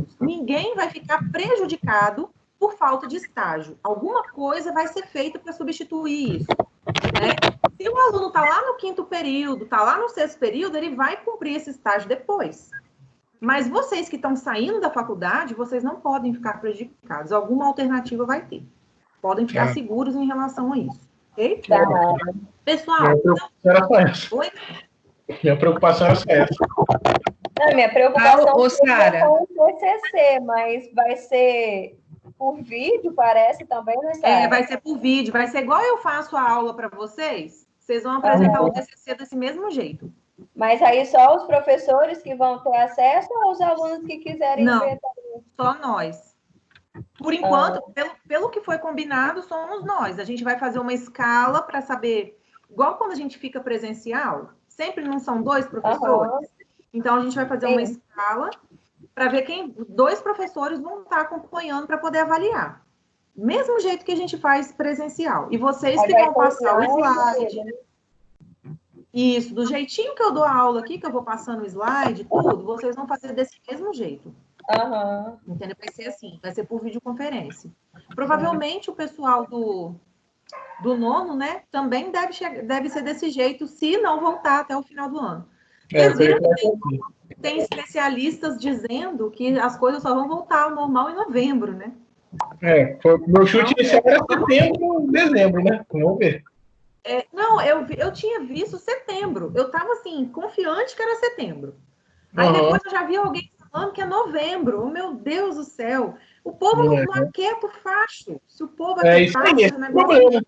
alunos. Ninguém vai ficar prejudicado por falta de estágio. Alguma coisa vai ser feita para substituir isso, né? Se o aluno está lá no 5º período, está lá no 6º período, ele vai cumprir esse estágio depois. Mas vocês que estão saindo da faculdade, vocês não podem ficar prejudicados. Alguma alternativa vai ter. Podem ficar seguros em relação a isso. Ok? Tá. Pessoal, Oi? Minha preocupação é essa. Não, minha preocupação Sara, é com o TCC, mas vai ser por vídeo, parece também, né, Sara? vai ser por vídeo, vai ser igual eu faço a aula para vocês. Vocês vão apresentar o TCC desse mesmo jeito. Mas aí só os professores que vão ter acesso ou os alunos que quiserem Não, ver também? Só nós. Por enquanto, pelo que foi combinado, somos nós. A gente vai fazer uma escala para saber, igual quando a gente fica presencial, sempre não são 2 professores. Então, a gente vai fazer uma escala para ver 2 professores vão estar acompanhando para poder avaliar. Mesmo jeito que a gente faz presencial. E vocês que vão passar o slide. Isso, do jeitinho que eu dou a aula aqui, que eu vou passando o slide, tudo, vocês vão fazer desse mesmo jeito. Entendeu? Vai ser assim, vai ser por videoconferência. Provavelmente o pessoal do 9º, né, também deve ser desse jeito, se não voltar até o final do ano. Tem especialistas dizendo que as coisas só vão voltar ao normal em novembro, né? Meu chute inicial era setembro, dezembro, né? Vamos ver. Não, eu tinha visto setembro. Eu estava assim, confiante que era setembro. Aí depois eu já vi alguém falando que é novembro. Oh, meu Deus do céu. O povo não aquieta o facho. Se o povo aquietar, o negócio...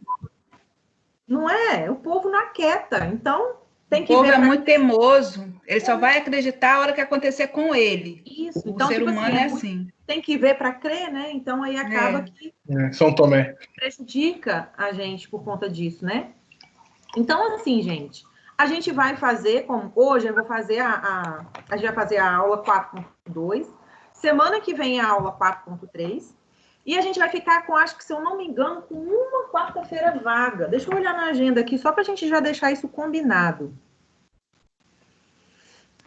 Não é? O povo não aquieta. Então, tem que ver... O povo é muito teimoso. Ele só vai acreditar a hora que acontecer com ele. Isso. O então, ser humano é assim. Tem que ver para crer, né? Então, aí acaba que... São Tomé. Prejudica a gente por conta disso, né? Então, assim, gente, a gente vai fazer, como hoje eu vou fazer a gente vai fazer a aula 4.2, semana que vem a aula 4.3, e a gente vai ficar com, acho que se eu não me engano, com uma quarta-feira vaga. Deixa eu olhar na agenda aqui, só para a gente já deixar isso combinado.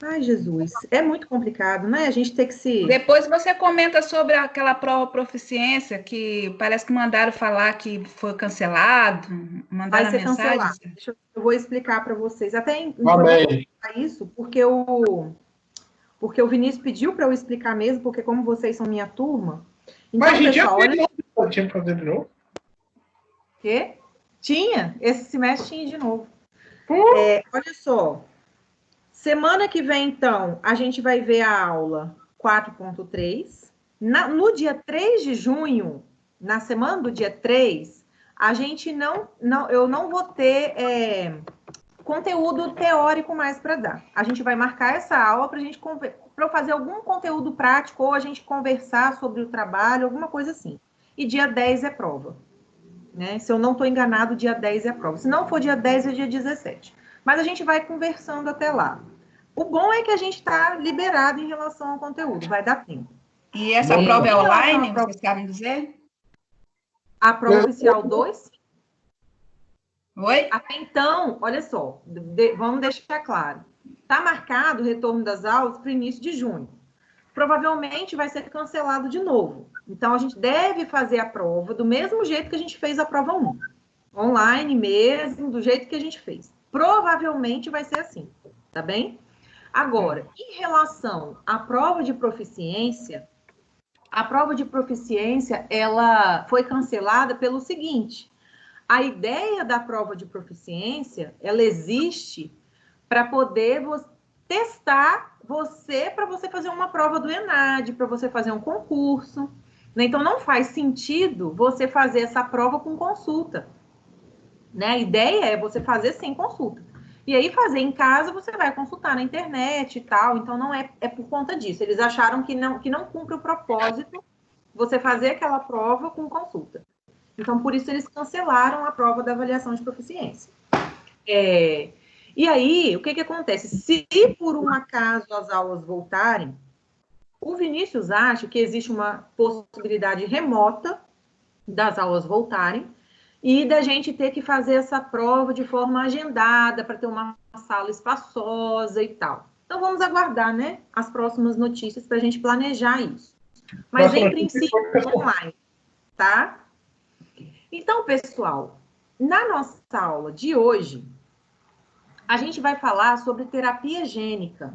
Ai, Jesus, é muito complicado, né? A gente tem que se... Depois você comenta sobre aquela prova proficiência que parece que mandaram falar que foi cancelado, mandaram vai ser mensagem. Cancelado. Eu vou explicar para vocês. Até isso, porque o Vinícius pediu para eu explicar mesmo, porque como vocês são minha turma... Então, mas a gente pessoal, tinha que fazer de novo? Quê? Tinha. Esse semestre tinha de novo. Olha só. Semana que vem, então, a gente vai ver a aula 4.3. No dia 3 de junho, na semana do dia 3, a gente eu não vou ter conteúdo teórico mais para dar. A gente vai marcar essa aula para eu fazer algum conteúdo prático ou a gente conversar sobre o trabalho, alguma coisa assim. E dia 10 é prova. Né? Se eu não estou enganado, dia 10 é a prova. Se não for dia 10, é dia 17. Mas a gente vai conversando até lá. O bom é que a gente está liberado em relação ao conteúdo, vai dar tempo. E essa prova é online, vocês sabem dizer? A prova oficial 2? Oi? Até então, olha só, vamos deixar claro. Está marcado o retorno das aulas para o início de junho. Provavelmente vai ser cancelado de novo. Então, a gente deve fazer a prova do mesmo jeito que a gente fez a prova 1. Online mesmo, do jeito que a gente fez. Provavelmente vai ser assim, tá bem? Agora, em relação à prova de proficiência, a prova de proficiência, ela foi cancelada pelo seguinte: a ideia da prova de proficiência, ela existe para poder testar para você fazer uma prova do ENAD, para você fazer um concurso. Né? Então, não faz sentido você fazer essa prova com consulta. Né? A ideia é você fazer sem consulta. E aí, fazer em casa, você vai consultar na internet e tal. Então, não é por conta disso. Eles acharam que não cumpre o propósito você fazer aquela prova com consulta. Então, por isso, eles cancelaram a prova da avaliação de proficiência. E aí, o que acontece? Se, por um acaso, as aulas voltarem, o Vinícius acha que existe uma possibilidade remota das aulas voltarem e da gente ter que fazer essa prova de forma agendada para ter uma sala espaçosa e tal. Então, vamos aguardar, né, as próximas notícias para a gente planejar isso. Mas, em princípio, online, tá? Então, pessoal, na nossa aula de hoje, a gente vai falar sobre terapia gênica.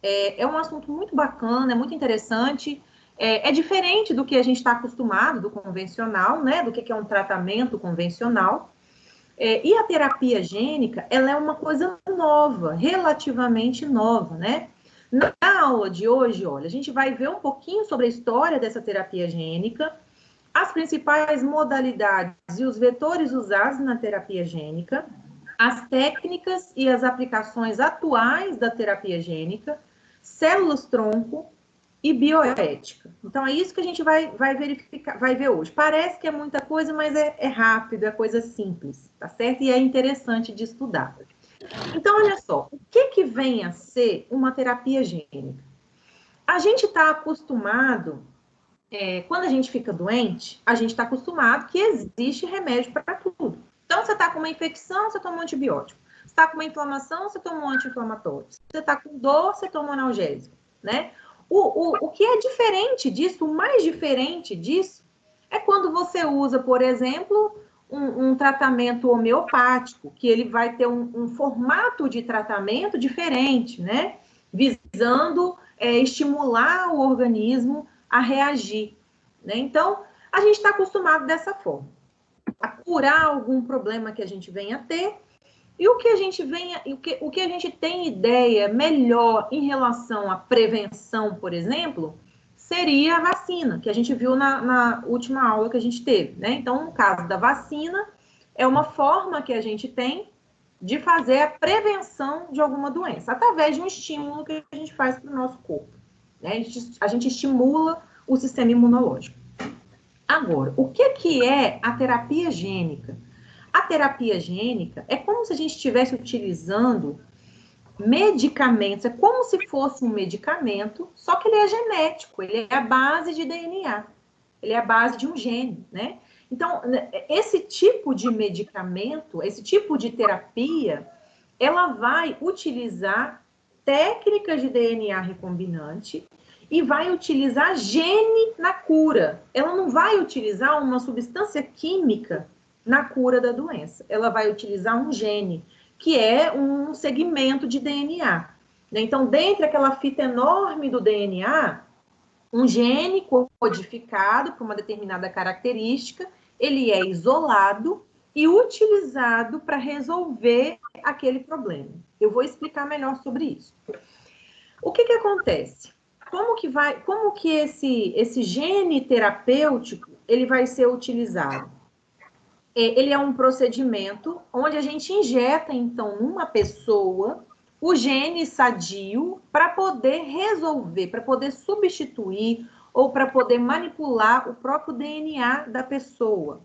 É um assunto muito bacana, é muito interessante, é diferente do que a gente está acostumado, do convencional, né? Do que é um tratamento convencional. E a terapia gênica, ela é uma coisa nova, relativamente nova, né? Na aula de hoje, olha, a gente vai ver um pouquinho sobre a história dessa terapia gênica, as principais modalidades e os vetores usados na terapia gênica, as técnicas e as aplicações atuais da terapia gênica, células-tronco e bioética. Então, é isso que a gente vai verificar, vai ver hoje. Parece que é muita coisa, mas é rápido, é coisa simples, tá certo? E é interessante de estudar. Então, olha só, o que vem a ser uma terapia gênica? A gente está acostumado, quando a gente fica doente, a gente está acostumado que existe remédio para tudo. Então, você está com uma infecção, você toma um antibiótico. Você está com uma inflamação, você toma um anti-inflamatório. Você está com dor, você toma um analgésico, né? O que é diferente disso, o mais diferente disso, é quando você usa, por exemplo, um tratamento homeopático, que ele vai ter um formato de tratamento diferente, né? Visando estimular o organismo a reagir, né? Então, a gente está acostumado dessa forma, a curar algum problema que a gente venha a ter. E o que a gente tem ideia melhor em relação à prevenção, por exemplo, seria a vacina, que a gente viu na última aula que a gente teve, né? Então, no caso da vacina, é uma forma que a gente tem de fazer a prevenção de alguma doença, através de um estímulo que a gente faz para o nosso corpo, né? A gente estimula o sistema imunológico. Agora, o que é a terapia gênica? A terapia gênica é como se a gente estivesse utilizando medicamentos, é como se fosse um medicamento, só que ele é genético, ele é a base de DNA, ele é a base de um gene, né? Então, esse tipo de medicamento, esse tipo de terapia, ela vai utilizar técnicas de DNA recombinante e vai utilizar gene na cura. Ela não vai utilizar uma substância química na cura da doença. Ela vai utilizar um gene, que é um segmento de DNA. Então, dentro daquela fita enorme do DNA, um gene codificado para uma determinada característica, ele é isolado e utilizado para resolver aquele problema. Eu vou explicar melhor sobre isso. O que acontece? Como que esse gene terapêutico ele vai ser utilizado? Ele é um procedimento onde a gente injeta, então, numa pessoa o gene sadio para poder resolver, para poder substituir ou para poder manipular o próprio DNA da pessoa.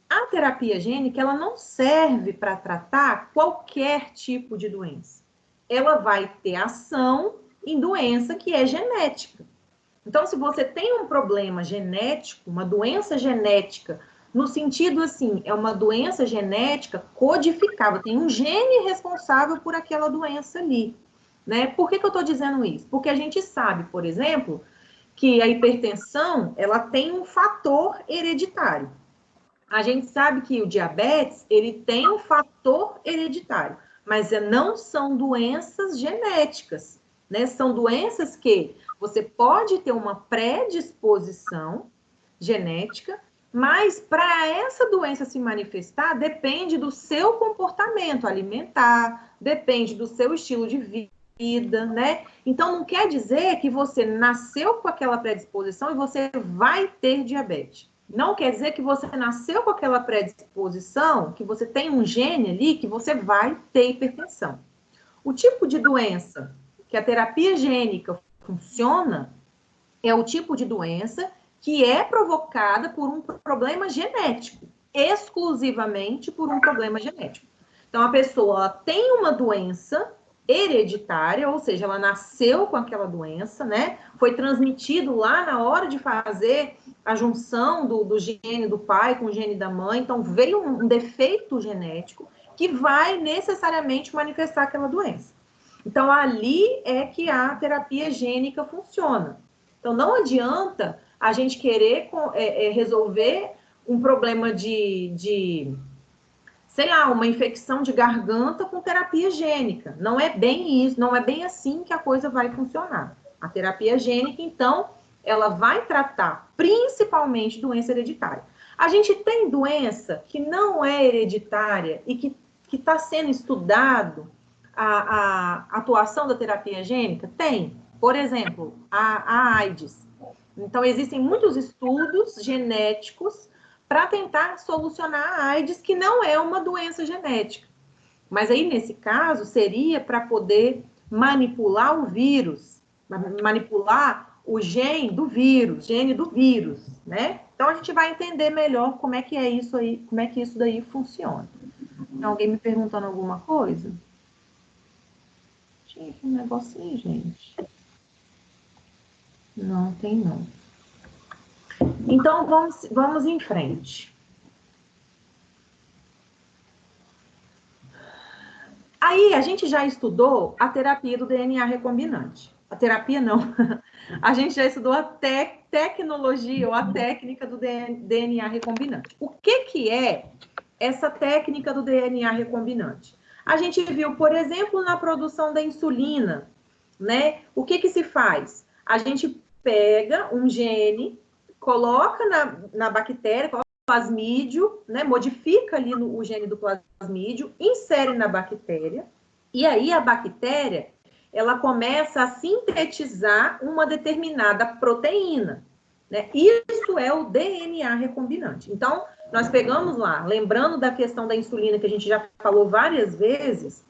A terapia gênica, ela não serve para tratar qualquer tipo de doença. Ela vai ter ação em doença que é genética. Então, se você tem um problema genético, uma doença genética, no sentido assim, é uma doença genética codificável, tem um gene responsável por aquela doença ali, né? Por que eu estou dizendo isso? Porque a gente sabe, por exemplo, que a hipertensão, ela tem um fator hereditário. A gente sabe que o diabetes, ele tem um fator hereditário, mas não são doenças genéticas, né? São doenças que você pode ter uma predisposição genética, mas para essa doença se manifestar, depende do seu comportamento alimentar, depende do seu estilo de vida, né? Então, não quer dizer que você nasceu com aquela predisposição e você vai ter diabetes. Não quer dizer que você nasceu com aquela predisposição, que você tem um gene ali, que você vai ter hipertensão. O tipo de doença que a terapia gênica funciona é o tipo de doença que é provocada por um problema genético, exclusivamente por um problema genético. Então, a pessoa ela tem uma doença hereditária, ou seja, ela nasceu com aquela doença, né? Foi transmitido lá na hora de fazer a junção do gene do pai com o gene da mãe, então veio um defeito genético que vai necessariamente manifestar aquela doença. Então, ali é que a terapia gênica funciona. Então, não adianta a gente querer resolver um problema sei lá, uma infecção de garganta com terapia gênica. Não é bem isso, não é bem assim que a coisa vai funcionar. A terapia gênica, então, ela vai tratar principalmente doença hereditária. A gente tem doença que não é hereditária e que está sendo estudado a atuação da terapia gênica? Tem. Por exemplo, a AIDS. Então, existem muitos estudos genéticos para tentar solucionar a AIDS, que não é uma doença genética. Mas aí, nesse caso, seria para poder manipular o vírus, manipular o gene do vírus, né? Então, a gente vai entender melhor como é que é isso aí, como é que isso daí funciona. Tem alguém me perguntando alguma coisa? Tinha aqui um negocinho, gente. Não, tem não. Então, vamos em frente. Aí, a gente já estudou a terapia do DNA recombinante. A terapia, não. A gente já estudou a tecnologia ou a técnica do DNA recombinante. O que é essa técnica do DNA recombinante? A gente viu, por exemplo, na produção da insulina, né? O que se faz? A gente pega um gene, coloca na bactéria, coloca no plasmídio, né? Modifica ali o gene do plasmídio, insere na bactéria, e aí a bactéria, ela começa a sintetizar uma determinada proteína, né? Isso é o DNA recombinante. Então, nós pegamos lá, lembrando da questão da insulina, que a gente já falou várias vezes,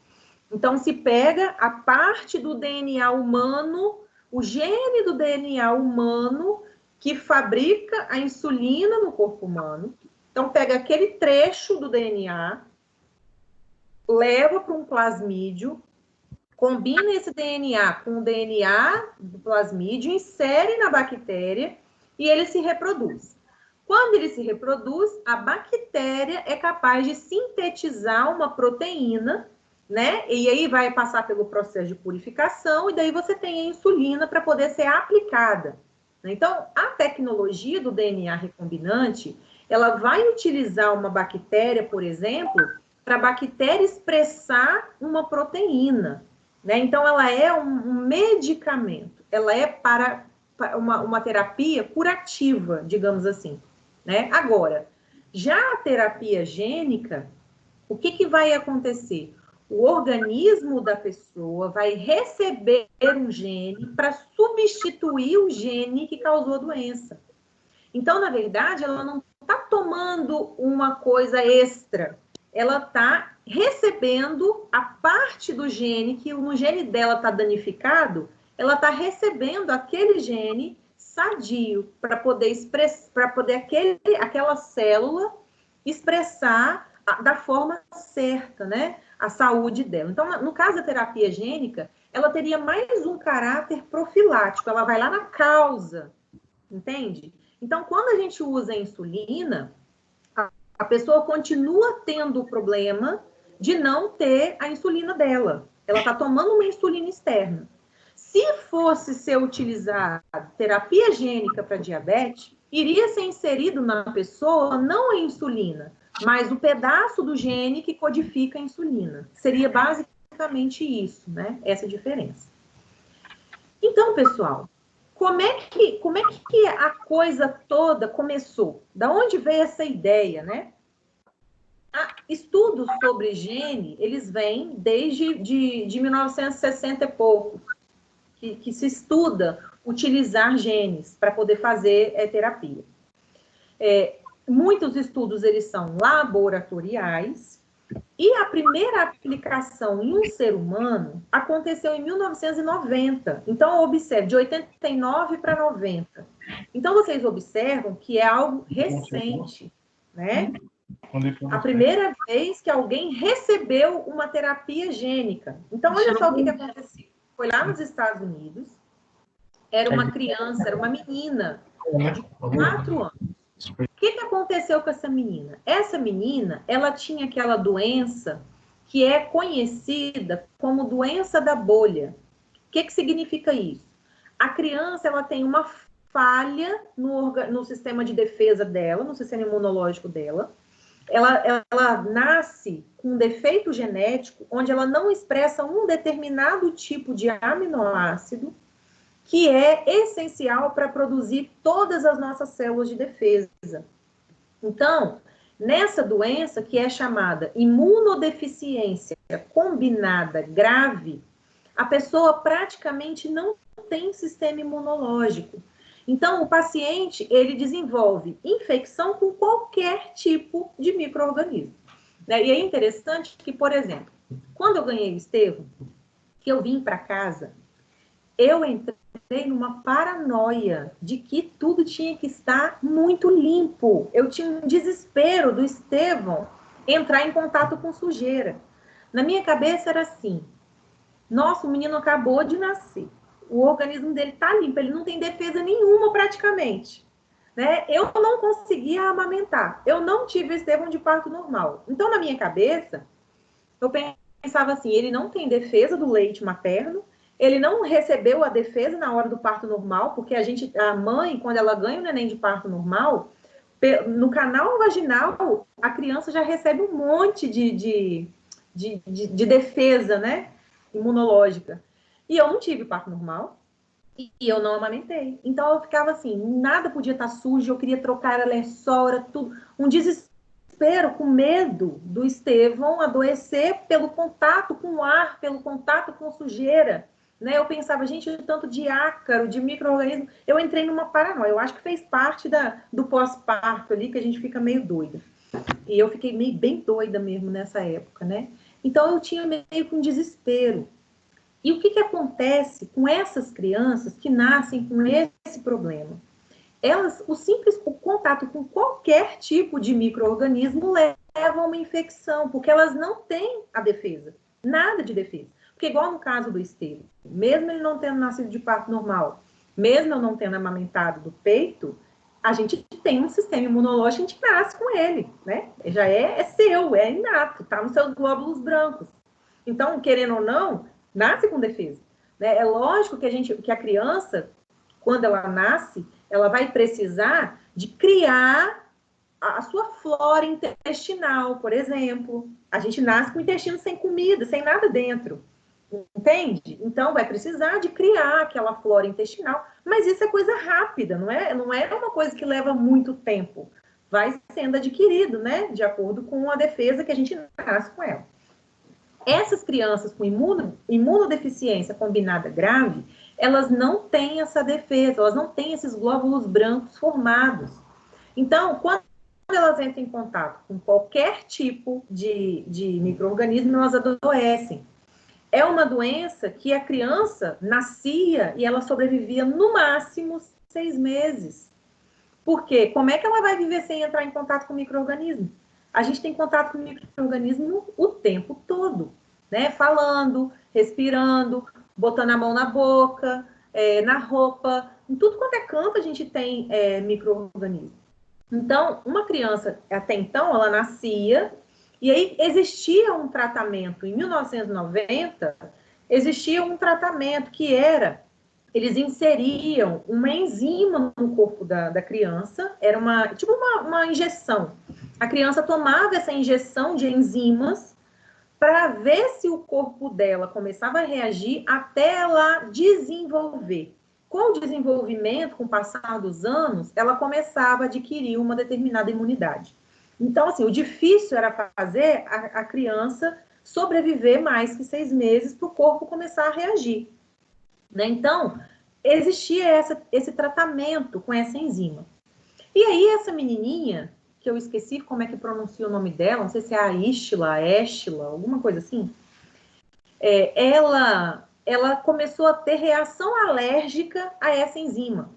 então se pega a parte do DNA humano, o gene do DNA humano, que fabrica a insulina no corpo humano. Então, pega aquele trecho do DNA, leva para um plasmídio, combina esse DNA com o DNA do plasmídio, insere na bactéria e ele se reproduz. Quando ele se reproduz, a bactéria é capaz de sintetizar uma proteína, né? E aí vai passar pelo processo de purificação e daí você tem a insulina para poder ser aplicada. Então, a tecnologia do DNA recombinante, ela vai utilizar uma bactéria, por exemplo, para a bactéria expressar uma proteína, né? Então, ela é um medicamento, ela é para uma terapia curativa, digamos assim, né? Agora, já a terapia gênica, o que vai acontecer? O organismo da pessoa vai receber um gene para substituir o gene que causou a doença. Então, na verdade, ela não está tomando uma coisa extra, ela está recebendo a parte do gene, que no gene dela está danificado, ela está recebendo aquele gene sadio para poder expressar, para poder aquela célula expressar da forma certa, né? A saúde dela. Então, no caso da terapia gênica, ela teria mais um caráter profilático, ela vai lá na causa, entende? Então, quando a gente usa a insulina, a pessoa continua tendo o problema de não ter a insulina dela. Ela está tomando uma insulina externa. Se fosse ser utilizada terapia gênica para diabetes, iria ser inserido na pessoa não a insulina, mas o pedaço do gene que codifica a insulina. Seria basicamente isso, né? Essa diferença. Então, pessoal, como é que a coisa toda começou? Da onde veio essa ideia, né? Estudos sobre gene, eles vêm desde de 1960 e pouco, que se estuda utilizar genes para poder fazer terapia. Muitos estudos, eles são laboratoriais, e a primeira aplicação em um ser humano aconteceu em 1990. Então, observe, de 89 para 90. Então, vocês observam que é algo recente, né? A primeira vez que alguém recebeu uma terapia gênica. Então, olha só o que aconteceu. Foi lá nos Estados Unidos, era uma criança, era uma menina de 4 anos. O que aconteceu com essa menina? Essa menina, ela tinha aquela doença que é conhecida como doença da bolha. O que significa isso? a criança ela tem uma falha no sistema de defesa dela, no sistema imunológico dela. Ela nasce com um defeito genético, onde ela não expressa um determinado tipo de aminoácido, que é essencial para produzir todas as nossas células de defesa. Então, nessa doença, que é chamada imunodeficiência combinada grave, a pessoa praticamente não tem sistema imunológico. Então, o paciente, ele desenvolve infecção com qualquer tipo de micro-organismo. Né? E é interessante que, por exemplo, quando eu ganhei o Estevão, que eu vim para casa, eu entrei numa paranoia de que tudo tinha que estar muito limpo. Eu tinha um desespero do Estevão entrar em contato com sujeira. Na minha cabeça era assim, nossa, o menino acabou de nascer. O organismo dele está limpo, ele não tem defesa nenhuma praticamente. Né? Eu não conseguia amamentar. Eu não tive Estevão de parto normal. Então, na minha cabeça, eu pensava assim, ele não tem defesa do leite materno, ele não recebeu a defesa na hora do parto normal, porque a mãe, quando ela ganha o neném de parto normal, no canal vaginal, a criança já recebe um monte de defesa, né? Imunológica. E eu não tive parto normal e eu não amamentei. Então eu ficava assim, nada podia estar sujo, eu queria trocar a lençol, era tudo. Um desespero, com medo do Estevão adoecer pelo contato com o ar, pelo contato com sujeira. Né? Eu pensava, gente, o tanto de ácaro, de micro-organismo. Eu entrei numa paranoia. Eu acho que fez parte do pós-parto ali, que a gente fica meio doida. E eu fiquei bem doida mesmo nessa época, né? Então eu tinha meio que um desespero. E o que acontece com essas crianças que nascem com esse problema? O contato com qualquer tipo de micro-organismo leva a uma infecção, porque elas não têm a defesa, nada de defesa. Porque igual no caso do Estevão, mesmo ele não tendo nascido de parto normal, mesmo eu não tendo amamentado do peito, a gente tem um sistema imunológico, a gente nasce com ele, né? Já é seu, é inato, tá nos seus glóbulos brancos. Então, querendo ou não, nasce com defesa. Né? É lógico que a criança, quando ela nasce, ela vai precisar de criar a sua flora intestinal, por exemplo. A gente nasce com o intestino sem comida, sem nada dentro. Entende? Então, vai precisar de criar aquela flora intestinal. Mas isso é coisa rápida, não é uma coisa que leva muito tempo. Vai sendo adquirido, né? De acordo com a defesa que a gente nasce com ela. Essas crianças com imunodeficiência combinada grave, elas não têm essa defesa, elas não têm esses glóbulos brancos formados. Então, quando elas entram em contato com qualquer tipo de micro-organismo, elas adoecem. É uma doença que a criança nascia e ela sobrevivia no máximo 6 meses. Por quê? Como é que ela vai viver sem entrar em contato com micro-organismo? A gente tem contato com micro-organismo o tempo todo, né? Falando, respirando, botando a mão na boca, na roupa, em tudo quanto é canto a gente tem micro-organismo. Então, uma criança, até então, ela nascia, e aí existia um tratamento, em 1990, existia um tratamento que eles inseriam uma enzima no corpo da criança, era uma injeção. A criança tomava essa injeção de enzimas para ver se o corpo dela começava a reagir até ela desenvolver. Com o desenvolvimento, com o passar dos anos, ela começava a adquirir uma determinada imunidade. Então, assim, o difícil era fazer a criança sobreviver mais que 6 meses para o corpo começar a reagir. Né? Então, existia esse tratamento com essa enzima. E aí, essa menininha, que eu esqueci como é que pronuncia o nome dela, não sei se é a Éshila, alguma coisa assim, ela começou a ter reação alérgica a essa enzima.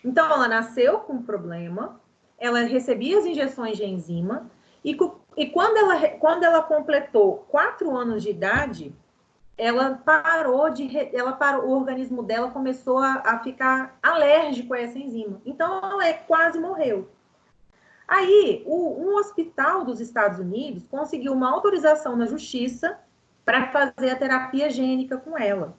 Então, ela nasceu com um problema, ela recebia as injeções de enzima, e quando ela completou 4 anos de idade, o organismo dela começou a ficar alérgico a essa enzima. Então, ela quase morreu. Aí, um hospital dos Estados Unidos conseguiu uma autorização na justiça para fazer a terapia gênica com ela.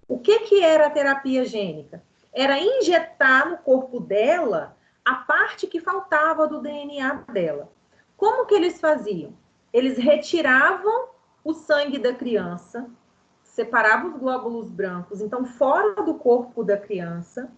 O que era a terapia gênica? era injetar no corpo dela a parte que faltava do DNA dela. Como que eles faziam? Eles retiravam o sangue da criança, separavam os glóbulos brancos, então fora do corpo da criança,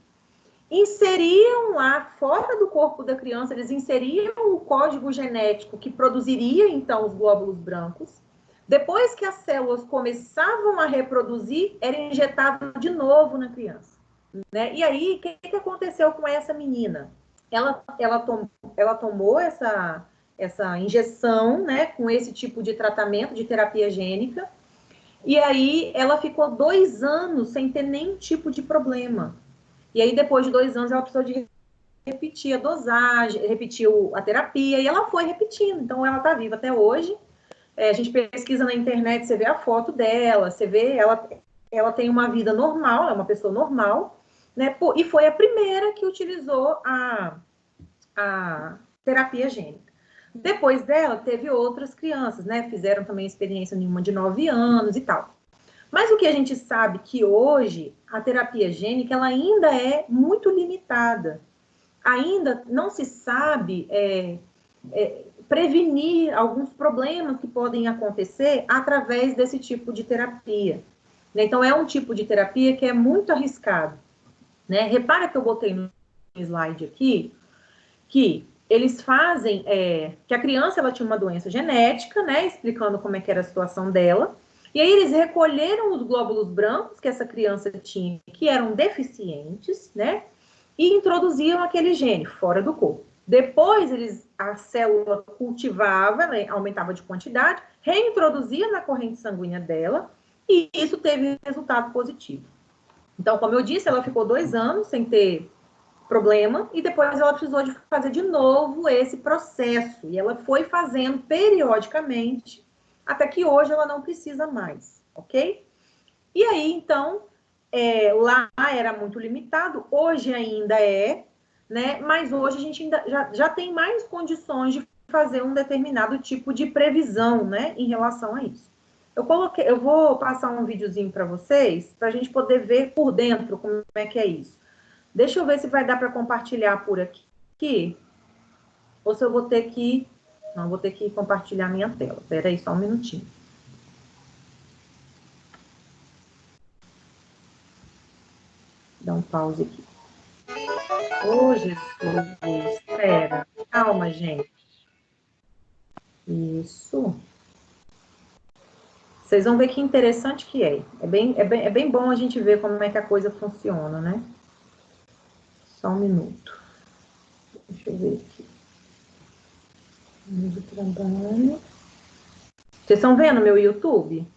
inseriam lá, fora do corpo da criança, eles inseriam o código genético que produziria, então, os glóbulos brancos. Depois que as células começavam a reproduzir, era injetado de novo na criança. Né? E aí, o que aconteceu com essa menina? Ela tomou essa injeção, né, com esse tipo de tratamento, de terapia gênica, e aí ela ficou 2 anos sem ter nenhum tipo de problema. E aí, depois de 2 anos, ela precisou de repetir a dosagem, repetir a terapia, e ela foi repetindo. Então, ela está viva até hoje. A gente pesquisa na internet, você vê a foto dela, você vê, ela tem uma vida normal, é uma pessoa normal, né? E foi a primeira que utilizou a terapia gênica. Depois dela, teve outras crianças, né? Fizeram também experiência nenhuma de 9 anos e tal. Mas o que a gente sabe que hoje a terapia gênica ela ainda é muito limitada. Ainda não se sabe prevenir alguns problemas que podem acontecer através desse tipo de terapia. Então, é um tipo de terapia que é muito arriscado. Né? Repara que eu botei no slide aqui que eles fazem, que a criança ela tinha uma doença genética, né, explicando como é que era a situação dela, e aí eles recolheram os glóbulos brancos que essa criança tinha, que eram deficientes, né, e introduziam aquele gene fora do corpo. Depois a célula cultivava, né, aumentava de quantidade, reintroduzia na corrente sanguínea dela, e isso teve resultado positivo. Então, como eu disse, ela ficou 2 anos sem ter problema, e depois ela precisou de fazer de novo esse processo, e ela foi fazendo periodicamente, até que hoje ela não precisa mais, ok? E aí, então, lá era muito limitado, hoje ainda né? Mas hoje a gente ainda já tem mais condições de fazer um determinado tipo de previsão, né, em relação a isso. Eu vou passar um videozinho para vocês, para a gente poder ver por dentro como é que é isso. Deixa eu ver se vai dar para compartilhar por aqui. Ou se eu vou ter que... Não, vou ter que compartilhar minha tela. Espera aí só um minutinho. Dá um pause aqui. Ô, Jesus. Espera. Calma, gente. Isso. Vocês vão ver que interessante que é. É bem bom a gente ver como é que a coisa funciona, né? Só um minuto. Deixa eu ver aqui. Vamos de trabalho. Vocês estão vendo meu YouTube?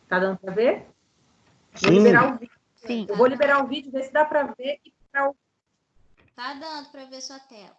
Tá dando para ver? Vou liberar o vídeo. Sim. Eu vou liberar o vídeo, ver se dá para ver. Tá dando para ver sua tela.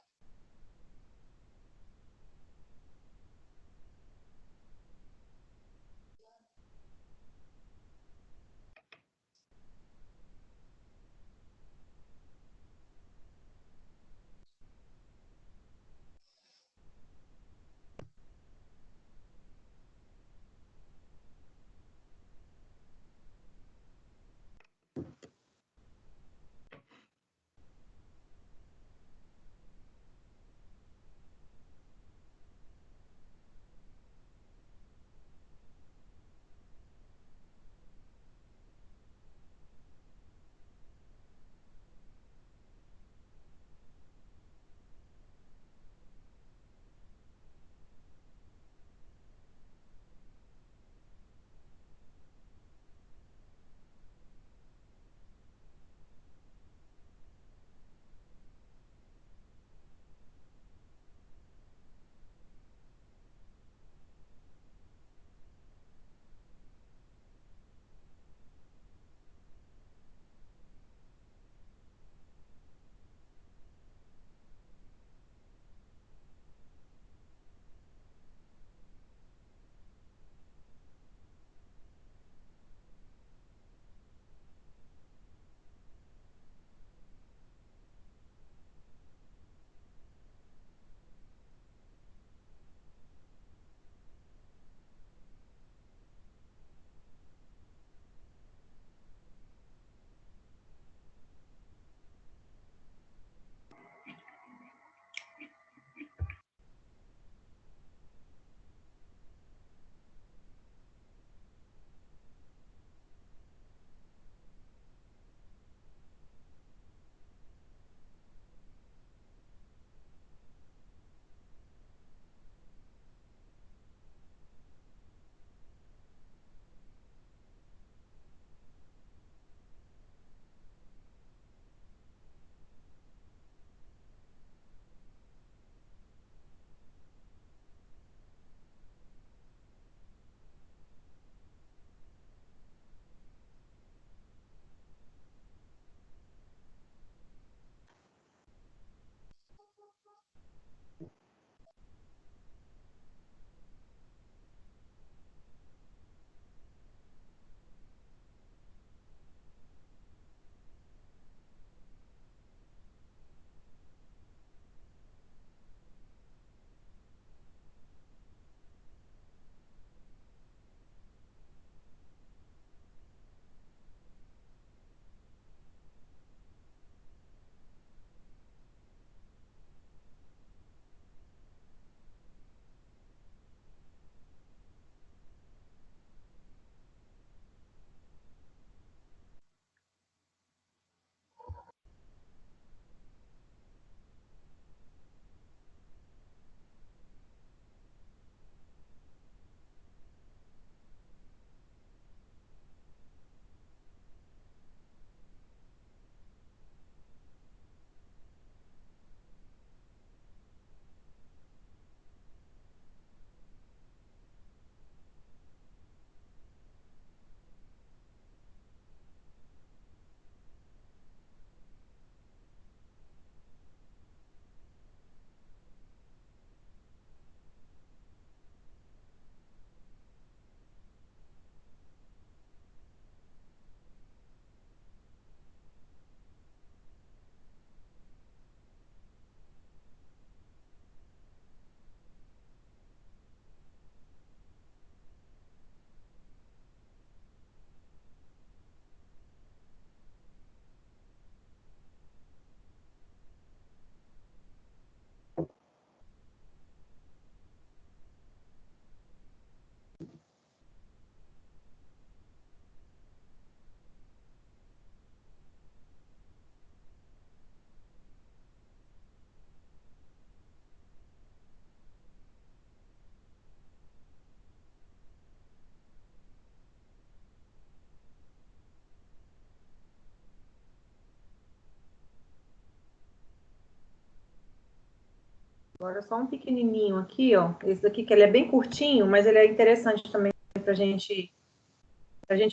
Agora só um pequenininho aqui, ó. Esse daqui, que ele é bem curtinho, mas ele é interessante também pra gente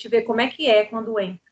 ver como é que é quando entra.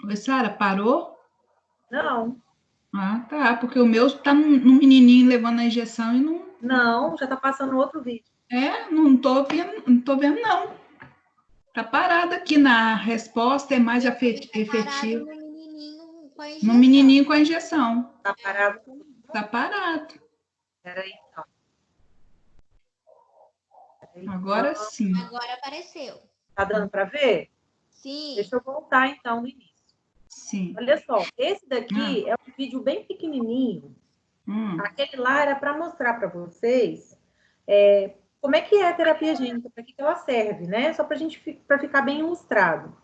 Oi, Sara, parou? Não, Ah, tá, porque o meu tá no menininho levando a injeção e não. não, já tá passando outro vídeo. Não tô vendo, não. Tá parado aqui na resposta, é mais Parado efetivo. no menininho com a No injeção. menininho com a injeção. Tá parado. Tá parado. Peraí, então. Agora sim. Agora apareceu. Tá dando para ver? Sim. Deixa eu voltar, então, no início. Sim. Olha só, esse daqui é um vídeo bem pequenininho. Aquele lá era para mostrar para vocês como é que é a terapia gênica, para que ela serve, né? Só para ficar bem ilustrado.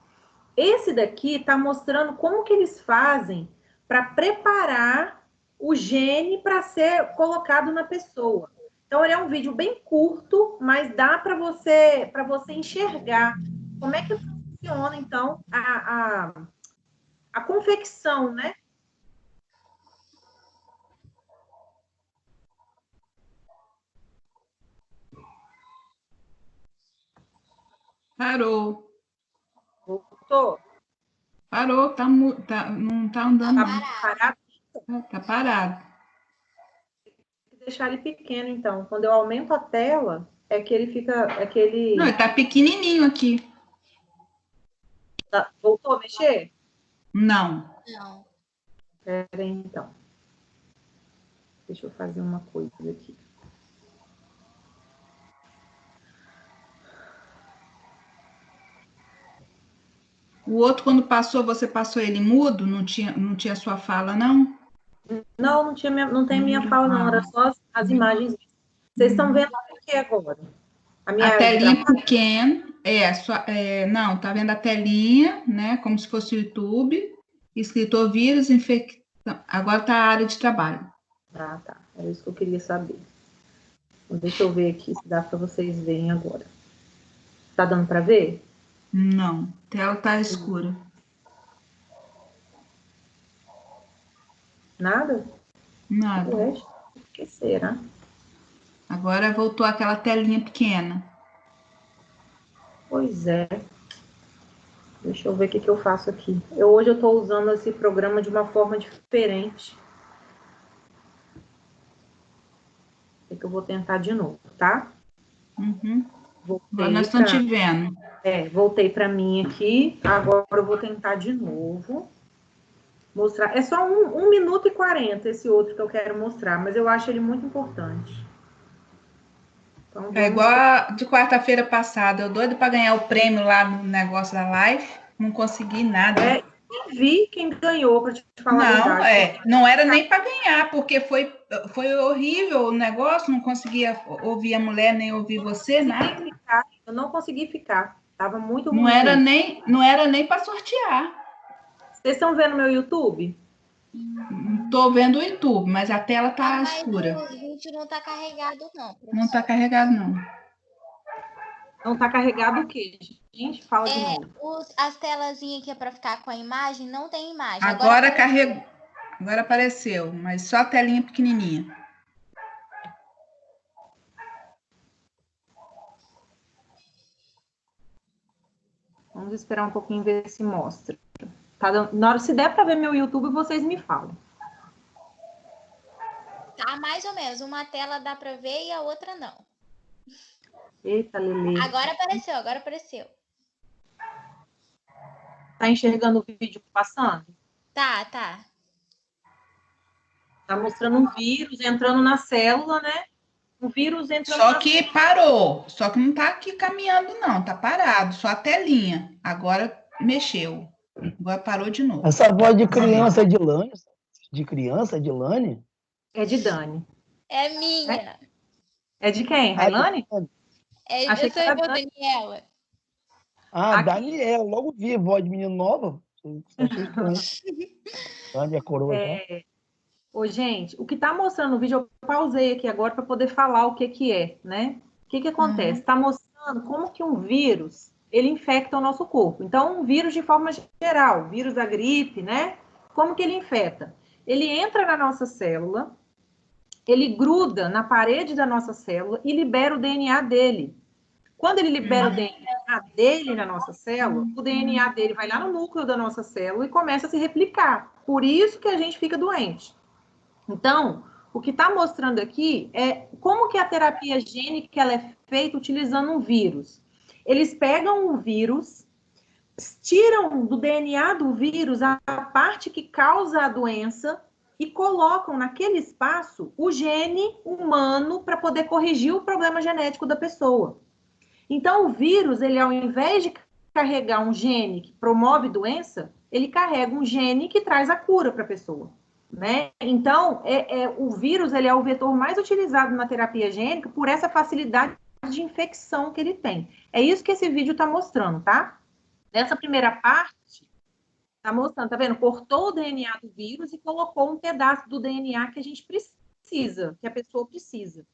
Esse daqui está mostrando como que eles fazem para preparar o gene para ser colocado na pessoa. Então, ele é um vídeo bem curto, mas dá para você enxergar como é que funciona, então, a confecção, né? Parou. Voltou? Parou, não tá andando. Parado? Tá parado. Tem que deixar ele pequeno, então. Quando eu aumento a tela, é que ele fica... É que ele... Não, ele tá pequenininho aqui. Voltou a mexer? Não. Não. Pera aí, então. Deixa eu fazer uma coisa aqui. O outro, quando passou, você passou ele mudo? Não tinha sua fala, não? Não tem minha fala, não. Era só as imagens. Vocês estão vendo o que agora? A telinha pequena. Não, tá vendo a telinha, né? Como se fosse o YouTube. Escrito vírus, infecção. Agora tá a área de trabalho. Ah, tá. Era isso que eu queria saber. Então, deixa eu ver aqui se dá para vocês verem agora. Tá dando para ver? Não, a tela tá escura. Nada? Nada. Ué, o que será? Agora voltou aquela telinha pequena. Pois é. Deixa eu ver o que eu faço aqui. Hoje eu estou usando esse programa de uma forma diferente. É que eu vou tentar de novo, tá? Uhum. Voltei. Agora nós estamos te vendo. Voltei para mim aqui. Agora eu vou tentar de novo. Mostrar. É só 1 minuto e 40 esse outro que eu quero mostrar, mas eu acho ele muito importante. Então, É igual a de quarta-feira passada. Eu doido para ganhar o prêmio lá no negócio da live. Não consegui nada. Nem vi quem ganhou, para te falar a verdade. Não era nem para ganhar, porque foi horrível o negócio. Não conseguia ouvir a mulher, nem ouvir você, nada. Eu não consegui ficar. Tava muito ruim. Não era nem para sortear. Vocês estão vendo meu YouTube? Estou vendo o YouTube, mas a tela tá escura. O vídeo não tá carregado, não. Professor. Não tá carregado, não. Não tá carregado o quê? Gente, fala de novo. As telazinhas que é para ficar com a imagem, não tem imagem. Agora carregou. Agora apareceu, mas só a telinha pequenininha. Vamos esperar um pouquinho ver se mostra. Tá dando... Na hora, se der para ver meu YouTube, vocês me falam. Tá mais ou menos. Uma tela dá para ver e a outra não. Eita, Lelê. Agora apareceu. Tá enxergando o vídeo passando? Tá. Tá mostrando um vírus entrando na célula, né? O vírus entra Só que parou, só que não está aqui caminhando, não, está parado, só a telinha. Agora mexeu, agora parou de novo. Essa voz de criança é de Lani? De criança é de Lani? É de Dani. É minha. É de quem? Railane? É, Achei eu que sou era irmã Daniela. Ah, Aqui. Daniela, logo vi voz de menino nova. Achei estranho. Lani é coroa já. Ô, gente, o que está mostrando no vídeo, eu pausei aqui agora para poder falar o que que é, né? O que que acontece? Está mostrando como que um vírus, ele infecta o nosso corpo. Então, um vírus de forma geral, vírus da gripe, né? Como que ele infecta? Ele entra na nossa célula, ele gruda na parede da nossa célula e libera o DNA dele. Quando ele libera o DNA dele na nossa célula, o DNA dele vai lá no núcleo da nossa célula e começa a se replicar. Por isso que a gente fica doente. Então, o que está mostrando aqui é como que a terapia gênica ela é feita utilizando um vírus. Eles pegam o vírus, tiram do DNA do vírus a parte que causa a doença e colocam naquele espaço o gene humano para poder corrigir o problema genético da pessoa. Então, o vírus, ele ao invés de carregar um gene que promove doença, ele carrega um gene que traz a cura para a pessoa. Né? Então, o vírus ele é o vetor mais utilizado na terapia gênica por essa facilidade de infecção que ele tem. É isso que esse vídeo está mostrando, tá? Nessa primeira parte, está mostrando, tá vendo? Cortou o DNA do vírus e colocou um pedaço do DNA que a gente precisa, que a pessoa precisa.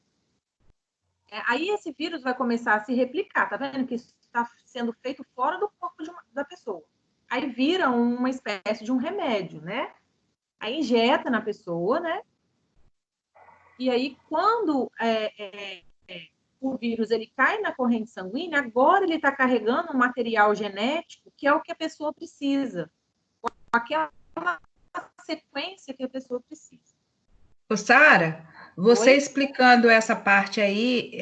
Aí esse vírus vai começar a se replicar, tá vendo? Que isso está sendo feito fora do corpo da pessoa. Aí vira uma espécie de um remédio, né? Aí injeta na pessoa, né? E aí, quando o vírus ele cai na corrente sanguínea, agora ele está carregando um material genético que é o que a pessoa precisa. Aquela sequência que a pessoa precisa. Ô, Sara, você Oi? explicando essa parte aí,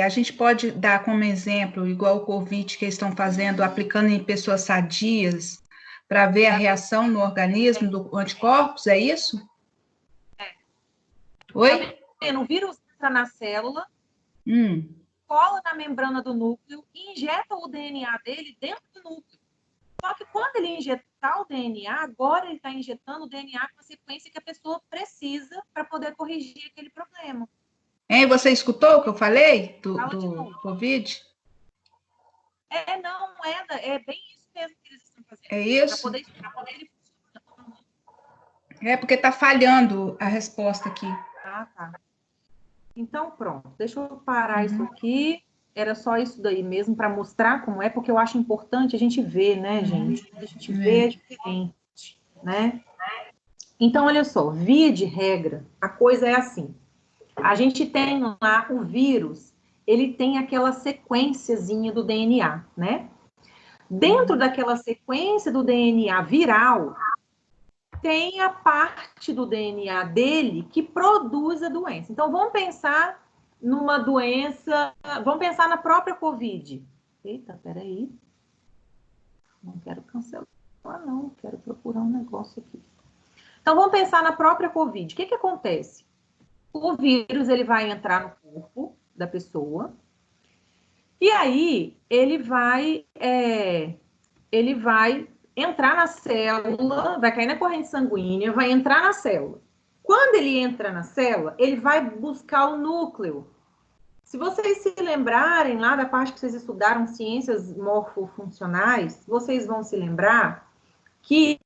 a gente pode dar como exemplo, igual o Covid que eles estão fazendo, aplicando em pessoas sadias, para ver a reação no organismo do anticorpos, é isso? Oi? Tá vendo? O vírus entra na célula, cola na membrana do núcleo e injeta o DNA dele dentro do núcleo. Só que quando ele injetar o DNA, agora ele está injetando o DNA com a sequência que a pessoa precisa para poder corrigir aquele problema. Hein, você escutou o que eu falei do Covid? Não, é bem isso mesmo que eles estão fazendo. É isso? Para poder ele funcionar. É porque está falhando a resposta aqui. Ah, tá. Então, pronto. Deixa eu parar isso aqui. Era só isso daí mesmo, para mostrar como é, porque eu acho importante a gente ver, né, gente? A gente vê diferente, né? Então, olha só, via de regra, a coisa é assim. A gente tem lá o vírus, ele tem aquela sequenciazinha do DNA, né? Dentro daquela sequência do DNA viral, tem a parte do DNA dele que produz a doença. Então, vamos pensar numa doença, vamos pensar na própria Covid. Eita, peraí. Não quero cancelar, não. Quero procurar um negócio aqui. Então, vamos pensar na própria Covid. O que acontece? O vírus, ele vai entrar no corpo da pessoa e aí ele vai entrar na célula, vai cair na corrente sanguínea, vai entrar na célula. Quando ele entra na célula, ele vai buscar o núcleo. Se vocês se lembrarem lá da parte que vocês estudaram ciências morfofuncionais, vocês vão se lembrar que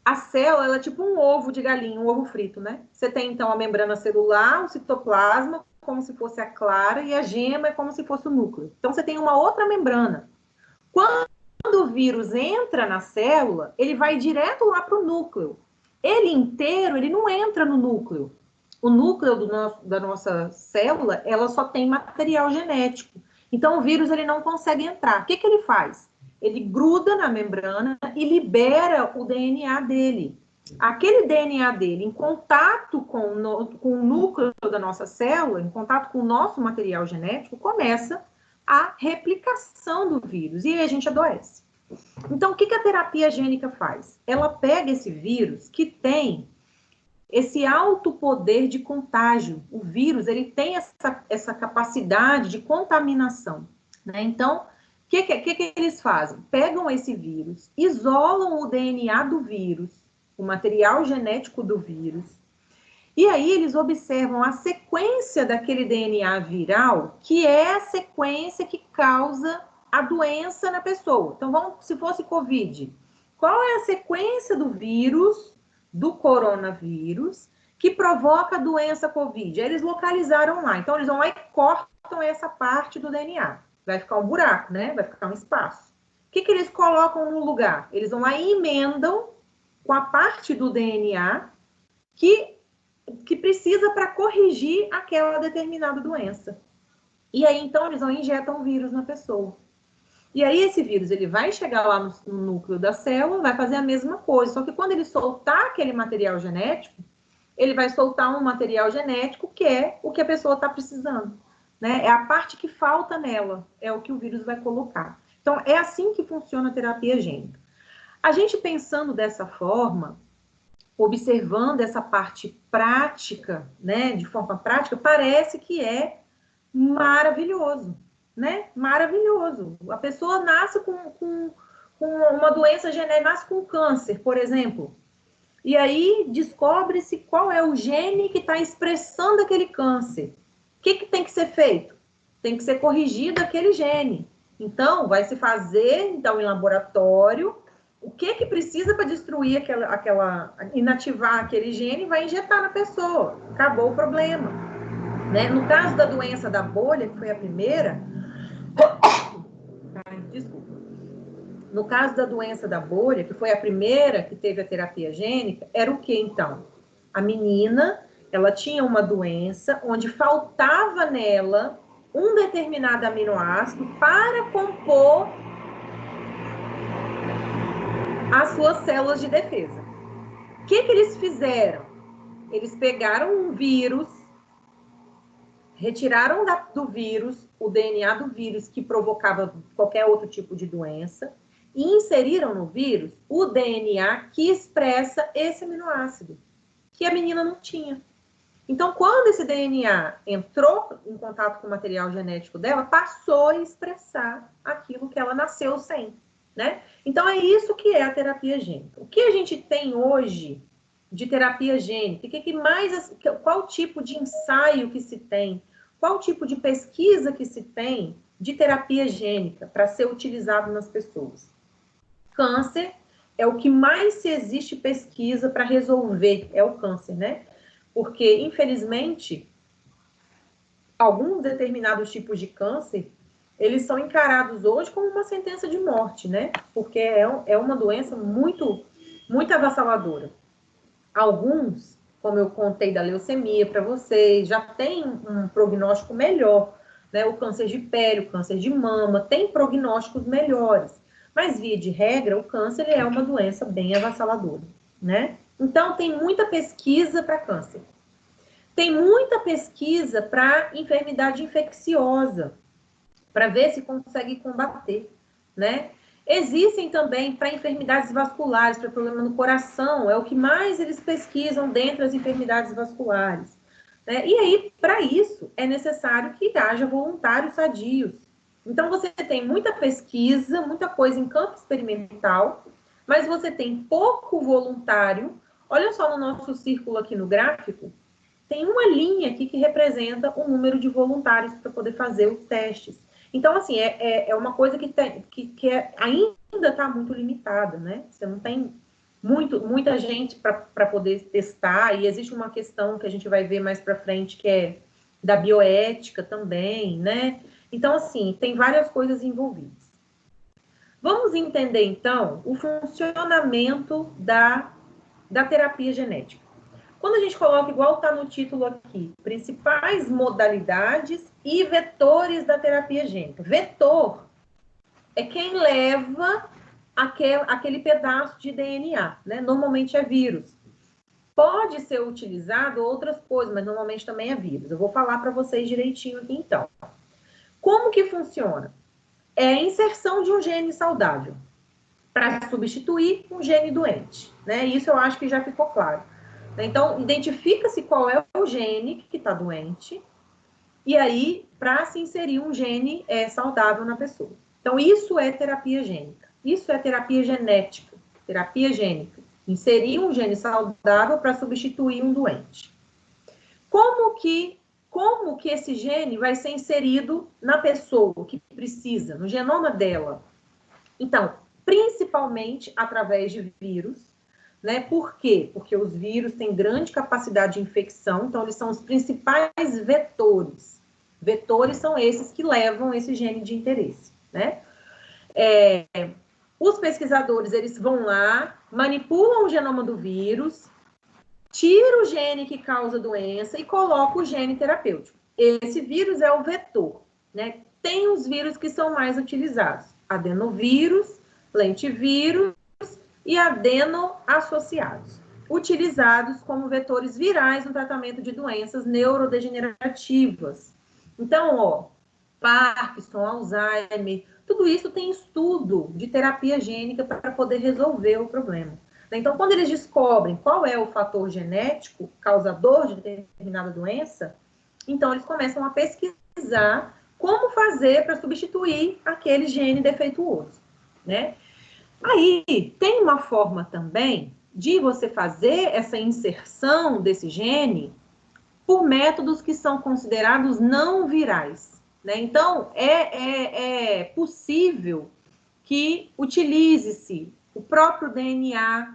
a célula ela é tipo um ovo de galinha, um ovo frito, né? Você tem, então, a membrana celular, o citoplasma, como se fosse a clara, e a gema é como se fosse o núcleo. Então, você tem uma outra membrana. Quando o vírus entra na célula, ele vai direto lá para o núcleo. Ele inteiro, ele não entra no núcleo. O núcleo da nossa célula, ela só tem material genético. Então, o vírus, ele não consegue entrar. O que ele faz? Ele gruda na membrana e libera o DNA dele. Aquele DNA dele, em contato com o núcleo da nossa célula, em contato com o nosso material genético, começa a replicação do vírus. E aí a gente adoece. Então, o que a terapia gênica faz? Ela pega esse vírus que tem esse alto poder de contágio. O vírus, ele tem essa capacidade de contaminação, né? Então, o que eles fazem? Pegam esse vírus, isolam o DNA do vírus, o material genético do vírus, e aí eles observam a sequência daquele DNA viral, que é a sequência que causa a doença na pessoa. Então, se fosse Covid, qual é a sequência do vírus, do coronavírus, que provoca a doença Covid? Eles localizaram lá. Então, eles vão lá e cortam essa parte do DNA. Vai ficar um buraco, né? Vai ficar um espaço. O que eles colocam no lugar? Eles vão lá e emendam com a parte do DNA que precisa para corrigir aquela determinada doença. E aí, então, eles vão e injetam o vírus na pessoa. E aí, esse vírus, ele vai chegar lá no núcleo da célula, vai fazer a mesma coisa, só que quando ele soltar aquele material genético, ele vai soltar um material genético que é o que a pessoa está precisando, né? É a parte que falta nela, é o que o vírus vai colocar. Então, é assim que funciona a terapia gênica. A gente pensando dessa forma, observando essa parte prática, né, de forma prática, parece que é maravilhoso, né? Maravilhoso. A pessoa nasce com uma doença genética, nasce com câncer, por exemplo, e aí descobre-se qual é o gene que está expressando aquele câncer. O que tem que ser feito? Tem que ser corrigido aquele gene. Então, vai se fazer, então, em laboratório, o que precisa para destruir inativar aquele gene, vai injetar na pessoa. Acabou o problema, né? No caso da doença da bolha, que foi a primeira... Desculpa. No caso da doença da bolha, que foi a primeira que teve a terapia gênica, era o que, então? A menina, ela tinha uma doença onde faltava nela um determinado aminoácido para compor as suas células de defesa. O que eles fizeram? Eles pegaram um vírus, retiraram do vírus o DNA do vírus que provocava qualquer outro tipo de doença e inseriram no vírus o DNA que expressa esse aminoácido, que a menina não tinha. Então, quando esse DNA entrou em contato com o material genético dela, passou a expressar aquilo que ela nasceu sem, né? Então, é isso que é a terapia gênica. O que a gente tem hoje de terapia gênica? Qual tipo de ensaio que se tem? Qual tipo de pesquisa que se tem de terapia gênica para ser utilizado nas pessoas? Câncer é o que mais se existe pesquisa para resolver, é o câncer, né? Porque, infelizmente, alguns determinados tipos de câncer, eles são encarados hoje como uma sentença de morte, né? Porque é uma doença muito, muito avassaladora. Alguns, como eu contei da leucemia para vocês, já tem um prognóstico melhor, né? O câncer de pele, o câncer de mama, tem prognósticos melhores. Mas, via de regra, o câncer é uma doença bem avassaladora, né? Então, tem muita pesquisa para câncer. Tem muita pesquisa para enfermidade infecciosa, para ver se consegue combater, né? Existem também para enfermidades vasculares, para problema no coração, é o que mais eles pesquisam dentro das enfermidades vasculares, né? E aí, para isso, é necessário que haja voluntários sadios. Então, você tem muita pesquisa, muita coisa em campo experimental, mas você tem pouco voluntário. Olha só no nosso círculo aqui no gráfico, tem uma linha aqui que representa o número de voluntários para poder fazer os testes. Então, assim, é uma coisa que ainda está muito limitada, né? Você não tem muita gente para poder testar, e existe uma questão que a gente vai ver mais para frente, que é da bioética também, né? Então, assim, tem várias coisas envolvidas. Vamos entender, então, o funcionamento da terapia genética. Quando a gente coloca, igual está no título aqui, principais modalidades e vetores da terapia gênica. Vetor é quem leva aquele pedaço de DNA, né? Normalmente é vírus. Pode ser utilizado outras coisas, mas normalmente também é vírus. Eu vou falar para vocês direitinho aqui, então. Como que funciona? É a inserção de um gene saudável para substituir um gene doente, né? Isso eu acho que já ficou claro. Então, identifica-se qual é o gene que está doente, e aí, para se inserir um gene saudável na pessoa. Então, isso é terapia gênica. Isso é terapia genética, terapia gênica. Inserir um gene saudável para substituir um doente. Como que esse gene vai ser inserido na pessoa que precisa, no genoma dela? Então, principalmente através de vírus, né? Por quê? Porque os vírus têm grande capacidade de infecção, então eles são os principais vetores. Vetores são esses que levam esse gene de interesse, né? Os pesquisadores, eles vão lá, manipulam o genoma do vírus, tira o gene que causa a doença e coloca o gene terapêutico. Esse vírus é o vetor, né? Tem os vírus que são mais utilizados: adenovírus, lentivírus e adenoassociados, utilizados como vetores virais no tratamento de doenças neurodegenerativas. Então, ó, Parkinson, Alzheimer, tudo isso tem estudo de terapia gênica para poder resolver o problema. Então, quando eles descobrem qual é o fator genético causador de determinada doença, então eles começam a pesquisar como fazer para substituir aquele gene defeituoso, né? Aí, tem uma forma também de você fazer essa inserção desse gene por métodos que são considerados não virais, né? Então, é possível que utilize-se o próprio DNA,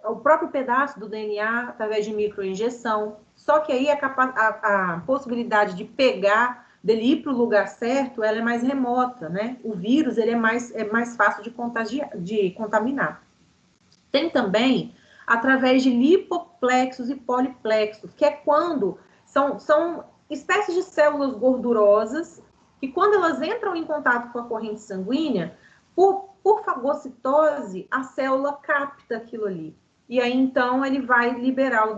o próprio pedaço do DNA através de microinjeção, só que aí a possibilidade de pegar, dele ir para o lugar certo, ela é mais remota, né? O vírus, ele é mais fácil de contaminar. Tem também através de lipoplexos e poliplexos, que é quando são espécies de células gordurosas que, quando elas entram em contato com a corrente sanguínea, por fagocitose, a célula capta aquilo ali. E aí, então, ele vai liberar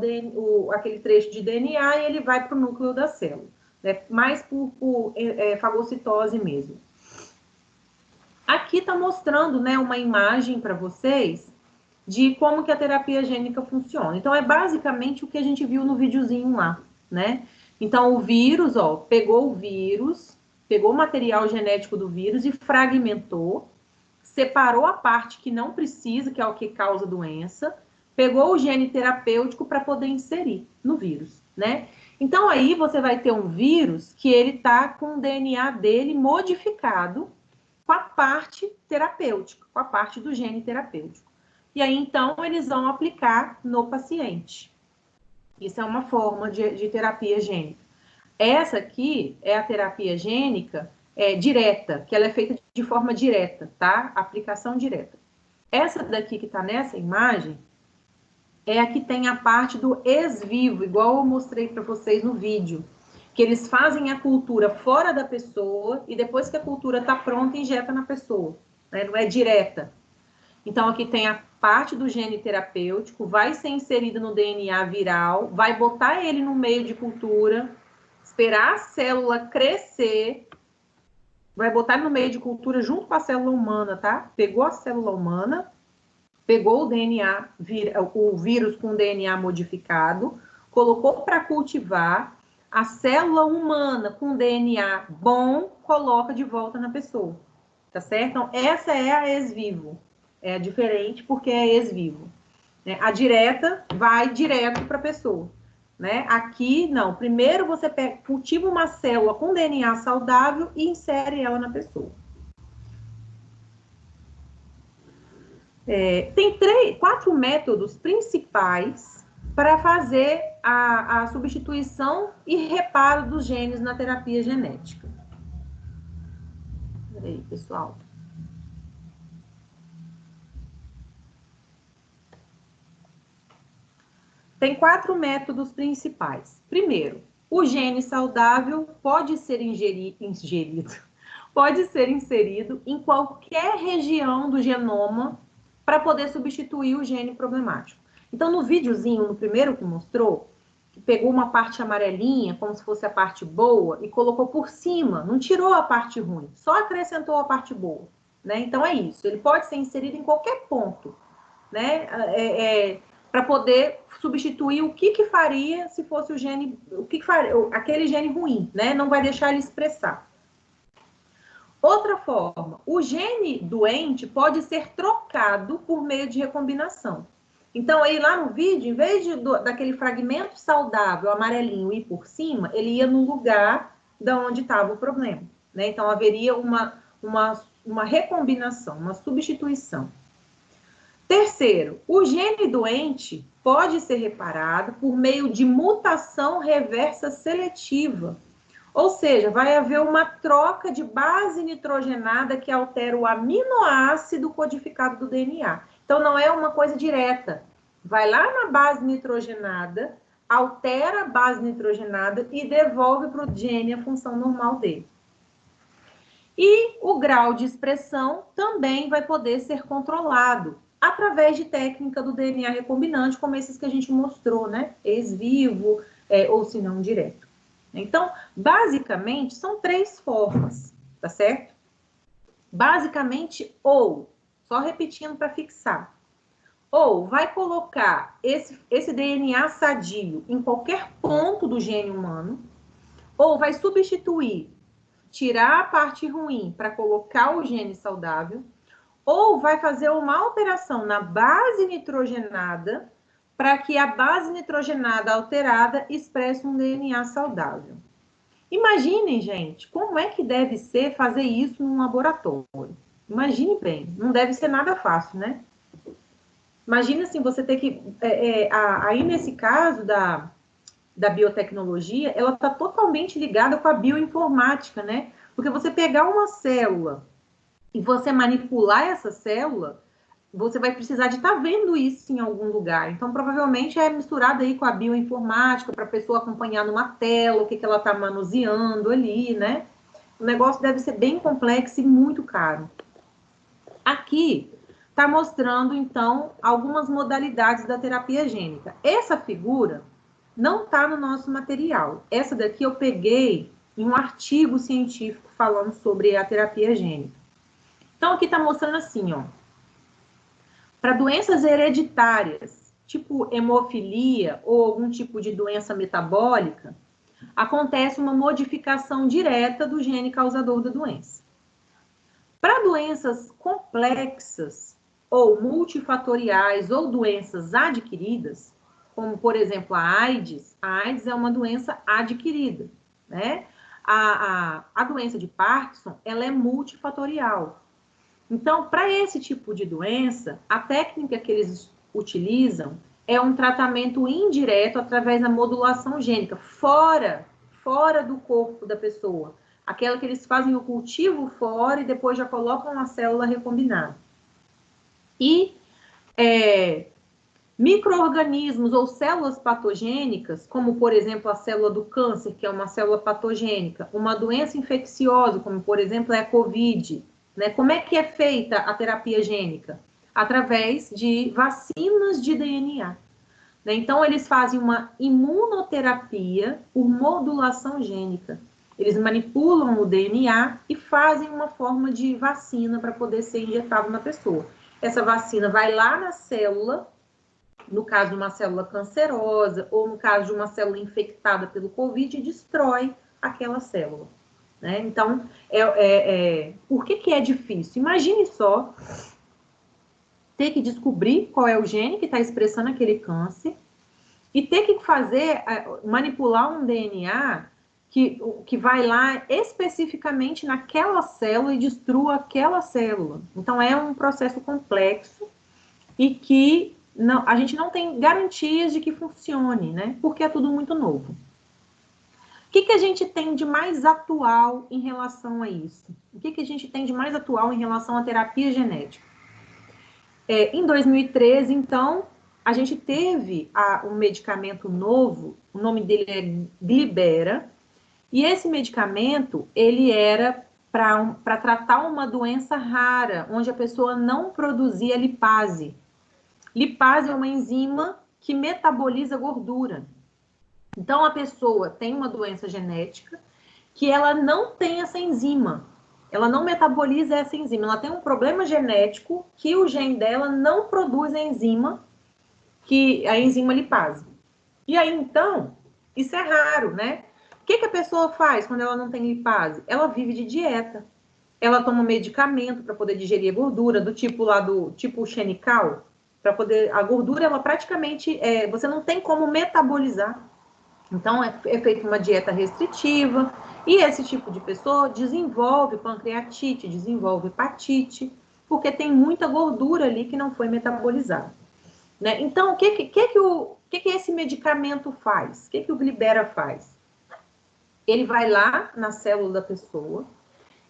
aquele trecho de DNA e ele vai para o núcleo da célula, né? Mais por fagocitose mesmo. Aqui está mostrando, né, uma imagem para vocês de como que a terapia gênica funciona. Então, é basicamente o que a gente viu no videozinho lá, né? Então, o vírus, ó, pegou o material genético do vírus e fragmentou, separou a parte que não precisa, que é o que causa a doença, pegou o gene terapêutico para poder inserir no vírus, né? Então, aí você vai ter um vírus que ele está com o DNA dele modificado com a parte terapêutica, com a parte do gene terapêutico. E aí, então, eles vão aplicar no paciente. Isso é uma forma de terapia gênica. Essa aqui é a terapia gênica direta, que ela é feita de forma direta, tá? Aplicação direta. Essa daqui que tá nessa imagem é a que tem a parte do ex-vivo, igual eu mostrei para vocês no vídeo, que eles fazem a cultura fora da pessoa e depois que a cultura tá pronta, injeta na pessoa, né? Não é direta. Então, aqui tem a parte do gene terapêutico, vai ser inserido no DNA viral, vai botar ele no meio de cultura, esperar a célula crescer, vai botar no meio de cultura junto com a célula humana, tá? Pegou a célula humana, pegou o DNA, o vírus com DNA modificado, colocou para cultivar, a célula humana com DNA bom, coloca de volta na pessoa, tá certo? Então, essa é a ex-vivo. É diferente porque é ex-vivo. Né? A direta vai direto para a pessoa. Né? Aqui, não. Primeiro você cultiva uma célula com DNA saudável e insere ela na pessoa. Tem 4 métodos principais para fazer a substituição e reparo dos genes na terapia genética. Peraí, pessoal. Tem 4 métodos principais. Primeiro, o gene saudável pode ser inserido em qualquer região do genoma para poder substituir o gene problemático. Então, no videozinho, no primeiro que mostrou, que pegou uma parte amarelinha, como se fosse a parte boa, e colocou por cima, não tirou a parte ruim, só acrescentou a parte boa. Né? Então, é isso. Ele pode ser inserido em qualquer ponto. Né? para poder substituir o que faria se fosse o gene, aquele gene ruim, né? Não vai deixar ele expressar. Outra forma, o gene doente pode ser trocado por meio de recombinação. Então, aí lá no vídeo, em vez daquele fragmento saudável amarelinho ir por cima, ele ia no lugar de onde estava o problema, né? Então, haveria uma recombinação, uma substituição. Terceiro, o gene doente pode ser reparado por meio de mutação reversa seletiva. Ou seja, vai haver uma troca de base nitrogenada que altera o aminoácido codificado do DNA. Então, não é uma coisa direta. Vai lá na base nitrogenada, altera a base nitrogenada e devolve para o gene a função normal dele. E o grau de expressão também vai poder ser controlado através de técnica do DNA recombinante, como esses que a gente mostrou, né? Ex vivo, ou se não, direto. Então, basicamente, são 3 formas, tá certo? Basicamente, ou, só repetindo para fixar, ou vai colocar esse DNA sadio em qualquer ponto do gene humano, ou vai substituir, tirar a parte ruim para colocar o gene saudável, ou vai fazer uma alteração na base nitrogenada para que a base nitrogenada alterada expresse um DNA saudável. Imaginem, gente, como é que deve ser fazer isso num laboratório. Imagine bem, não deve ser nada fácil, né? Imagina assim, você ter que... aí, nesse caso da biotecnologia, ela está totalmente ligada com a bioinformática, né? Porque você pegar uma célula e você manipular essa célula, você vai precisar de estar vendo isso em algum lugar. Então, provavelmente é misturado aí com a bioinformática, para a pessoa acompanhar numa tela, o que ela está manuseando ali, né? O negócio deve ser bem complexo e muito caro. Aqui está mostrando, então, algumas modalidades da terapia gênica. Essa figura não está no nosso material. Essa daqui eu peguei em um artigo científico falando sobre a terapia gênica. Então, aqui está mostrando assim, ó. Para doenças hereditárias, tipo hemofilia ou algum tipo de doença metabólica, acontece uma modificação direta do gene causador da doença. Para doenças complexas ou multifatoriais ou doenças adquiridas, como, por exemplo, a AIDS é uma doença adquirida, né? A doença de Parkinson, ela é multifatorial. Então, para esse tipo de doença, a técnica que eles utilizam é um tratamento indireto através da modulação gênica, fora do corpo da pessoa. Aquela que eles fazem o cultivo fora e depois já colocam uma célula recombinada. E micro-organismos ou células patogênicas, como, por exemplo, a célula do câncer, que é uma célula patogênica, uma doença infecciosa, como, por exemplo, a COVID, né? Como é que é feita a terapia gênica? Através de vacinas de DNA. Né? Então, eles fazem uma imunoterapia por modulação gênica. Eles manipulam o DNA e fazem uma forma de vacina para poder ser injetada na pessoa. Essa vacina vai lá na célula, no caso de uma célula cancerosa, ou no caso de uma célula infectada pelo COVID, e destrói aquela célula. Né? Então, por que é difícil? Imagine só ter que descobrir qual é o gene que está expressando aquele câncer e ter que manipular um DNA que vai lá especificamente naquela célula e destrua aquela célula. Então, é um processo complexo e que a gente não tem garantias de que funcione, né? Porque é tudo muito novo. O que a gente tem de mais atual em relação a isso? O que a gente tem de mais atual em relação à terapia genética? Em 2013, então, a gente teve um medicamento novo, o nome dele é Glibera, e esse medicamento, ele era para tratar uma doença rara, onde a pessoa não produzia lipase. Lipase é uma enzima que metaboliza gordura. Então, a pessoa tem uma doença genética que ela não tem essa enzima. Ela não metaboliza essa enzima. Ela tem um problema genético que o gene dela não produz a enzima a enzima lipase. E aí, então, isso é raro, né? O que a pessoa faz quando ela não tem lipase? Ela vive de dieta. Ela toma medicamento para poder digerir a gordura, do tipo lá do tipo xenical, para poder. A gordura, ela praticamente. Você não tem como metabolizar. Então, é feita uma dieta restritiva. E esse tipo de pessoa desenvolve pancreatite, desenvolve hepatite, porque tem muita gordura ali que não foi metabolizada. Né? Então, o que esse medicamento faz? O que o Glibera faz? Ele vai lá na célula da pessoa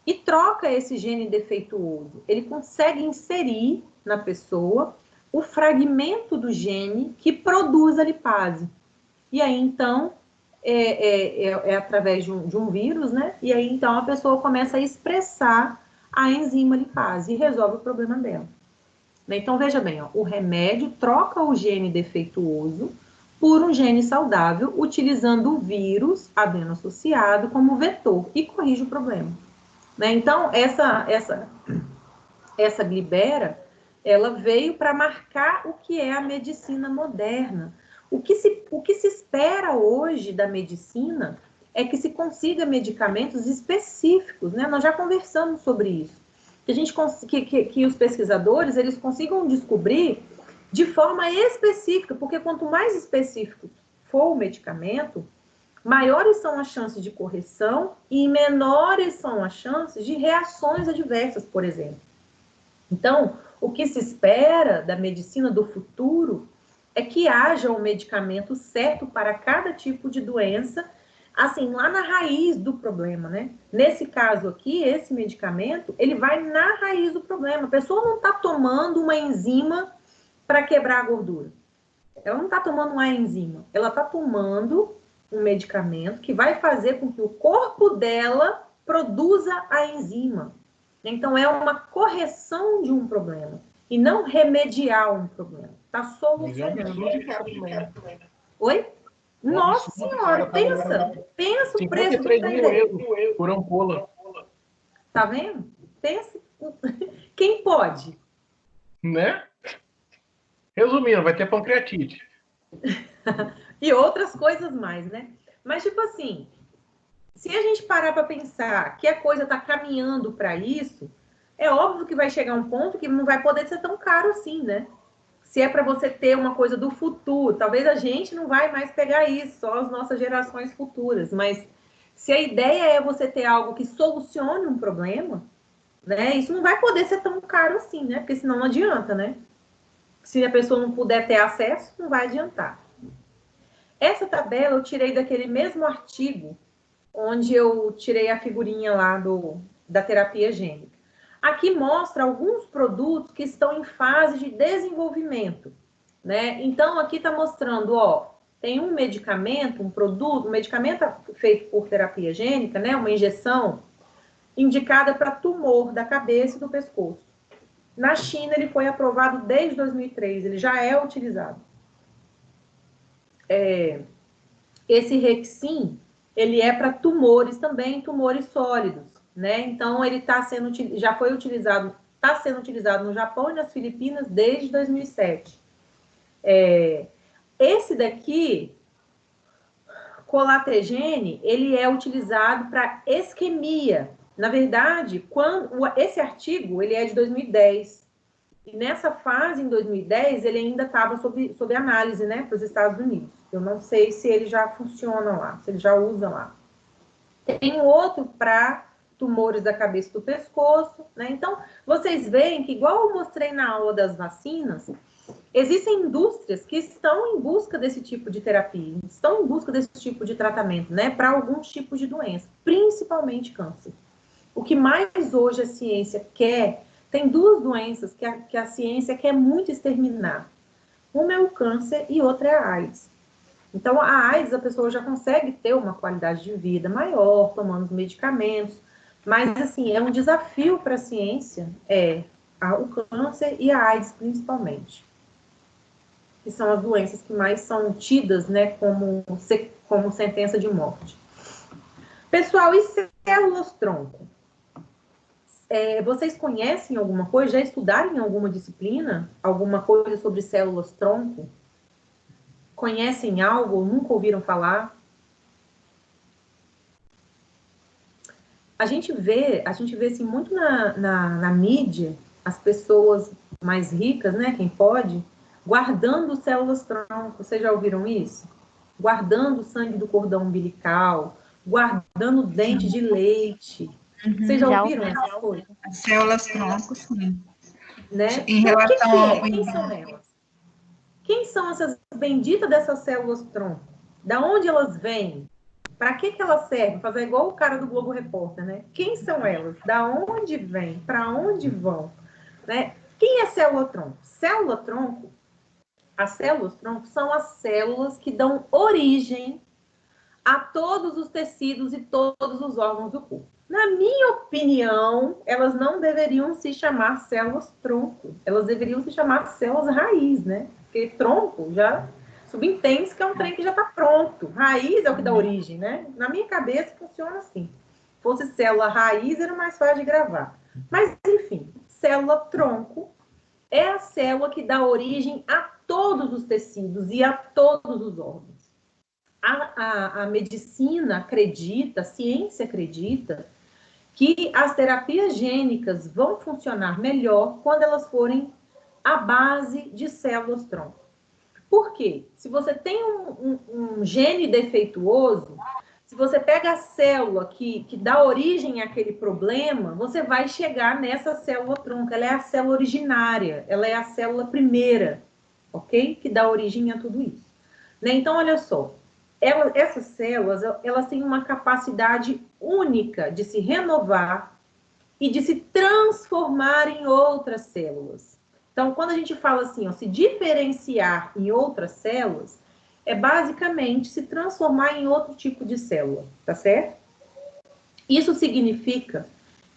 e troca esse gene defeituoso. Ele consegue inserir na pessoa o fragmento do gene que produz a lipase. E aí, então, através de um vírus, né? E aí, então, a pessoa começa a expressar a enzima lipase e resolve o problema dela. Então, veja bem, ó, o remédio troca o gene defeituoso por um gene saudável, utilizando o vírus adeno-associado como vetor e corrige o problema. Né? Então, essa Glibera, ela veio para marcar o que é a medicina moderna. O que se espera hoje da medicina é que se consiga medicamentos específicos, né? Nós já conversamos sobre isso. Que os pesquisadores eles consigam descobrir de forma específica, porque quanto mais específico for o medicamento, maiores são as chances de correção e menores são as chances de reações adversas, por exemplo. Então, o que se espera da medicina do futuro é que haja um medicamento certo para cada tipo de doença, assim, lá na raiz do problema, né? Nesse caso aqui, esse medicamento, ele vai na raiz do problema. A pessoa não está tomando uma enzima para quebrar a gordura. Ela não está tomando uma enzima. Ela está tomando um medicamento que vai fazer com que o corpo dela produza a enzima. Então, é uma correção de um problema e não remediar um problema. Está solucionando. Oi? Nossa senhora, pensa o preço do €53.000 por ampola. Tá vendo? Pensa. Quem pode? Né? Resumindo, vai ter pancreatite. E outras coisas mais, né? Mas, tipo assim, se a gente parar para pensar que a coisa está caminhando para isso, é óbvio que vai chegar um ponto que não vai poder ser tão caro assim, né? Se é para você ter uma coisa do futuro, talvez a gente não vai mais pegar isso, só as nossas gerações futuras. Mas se a ideia é você ter algo que solucione um problema, né? Isso não vai poder ser tão caro assim, né? Porque senão não adianta, né? Se a pessoa não puder ter acesso, não vai adiantar. Essa tabela eu tirei daquele mesmo artigo onde eu tirei a figurinha lá da terapia gênica. Aqui mostra alguns produtos que estão em fase de desenvolvimento, né? Então, aqui está mostrando, ó, tem um medicamento, um medicamento feito por terapia gênica, né? Uma injeção indicada para tumor da cabeça e do pescoço. Na China, ele foi aprovado desde 2003, ele já é utilizado. Esse Rexin, ele é para tumores também, tumores sólidos, né? Então, ele já foi utilizado, está sendo utilizado no Japão e nas Filipinas desde 2007. Esse daqui, Colategene, ele é utilizado para isquemia. Na verdade, esse artigo, ele é de 2010. E nessa fase, em 2010, ele ainda estava sob análise, né, para os Estados Unidos. Eu não sei se ele já funciona lá, se ele já usa lá. Tem outro para tumores da cabeça e do pescoço, né? Então, vocês veem que, igual eu mostrei na aula das vacinas, existem indústrias que estão em busca desse tipo de terapia, estão em busca desse tipo de tratamento, né, para alguns tipos de doença, principalmente câncer. O que mais hoje a ciência quer, tem duas doenças que a ciência quer muito exterminar. Uma é o câncer e outra é a AIDS. Então, a AIDS, a pessoa já consegue ter uma qualidade de vida maior, tomando os medicamentos, mas, assim, é um desafio para a ciência, o câncer e a AIDS, principalmente, que são as doenças que mais são tidas, né, como sentença de morte. Pessoal, e células-tronco? Vocês conhecem alguma coisa? Já estudaram em alguma disciplina alguma coisa sobre células-tronco? conhecem algo ou nunca ouviram falar? A gente vê assim, muito na mídia, as pessoas mais ricas, né, quem pode, guardando células tronco. Vocês já ouviram isso? Guardando o sangue do cordão umbilical, guardando dente de leite. Vocês já ouviram essas coisas? As células tronco, sim. Né? Em Então, relação quem são elas? Quem são essas benditas dessas células tronco? Da onde elas vêm? Para que elas servem? Fazer igual o cara do Globo Repórter, né? Quem são elas? Da onde vêm? Para onde vão? Né? Quem é célula-tronco? Célula-tronco, as células-tronco são as células que dão origem a todos os tecidos e todos os órgãos do corpo. Na minha opinião, elas não deveriam se chamar células-tronco. Elas deveriam se chamar células-raiz, né? Porque tronco já subentende que é um trem que já está pronto. Raiz é o que dá origem, né? Na minha cabeça funciona assim. Se fosse célula raiz, era mais fácil de gravar. Mas, enfim, célula-tronco é a célula que dá origem a todos os tecidos e a todos os órgãos. A medicina acredita, a ciência acredita, que as terapias gênicas vão funcionar melhor quando elas forem à base de células-tronco. Por quê? Se você tem um gene defeituoso, se você pega a célula que dá origem àquele problema, você vai chegar nessa célula-tronco. Ela é a célula originária, ela é a célula primeira, ok? Que dá origem a tudo isso. Né? Então, olha só, essas células, elas têm uma capacidade única de se renovar e de se transformar em outras células. Então, quando a gente fala assim, ó, se diferenciar em outras células, é basicamente se transformar em outro tipo de célula, tá certo? Isso significa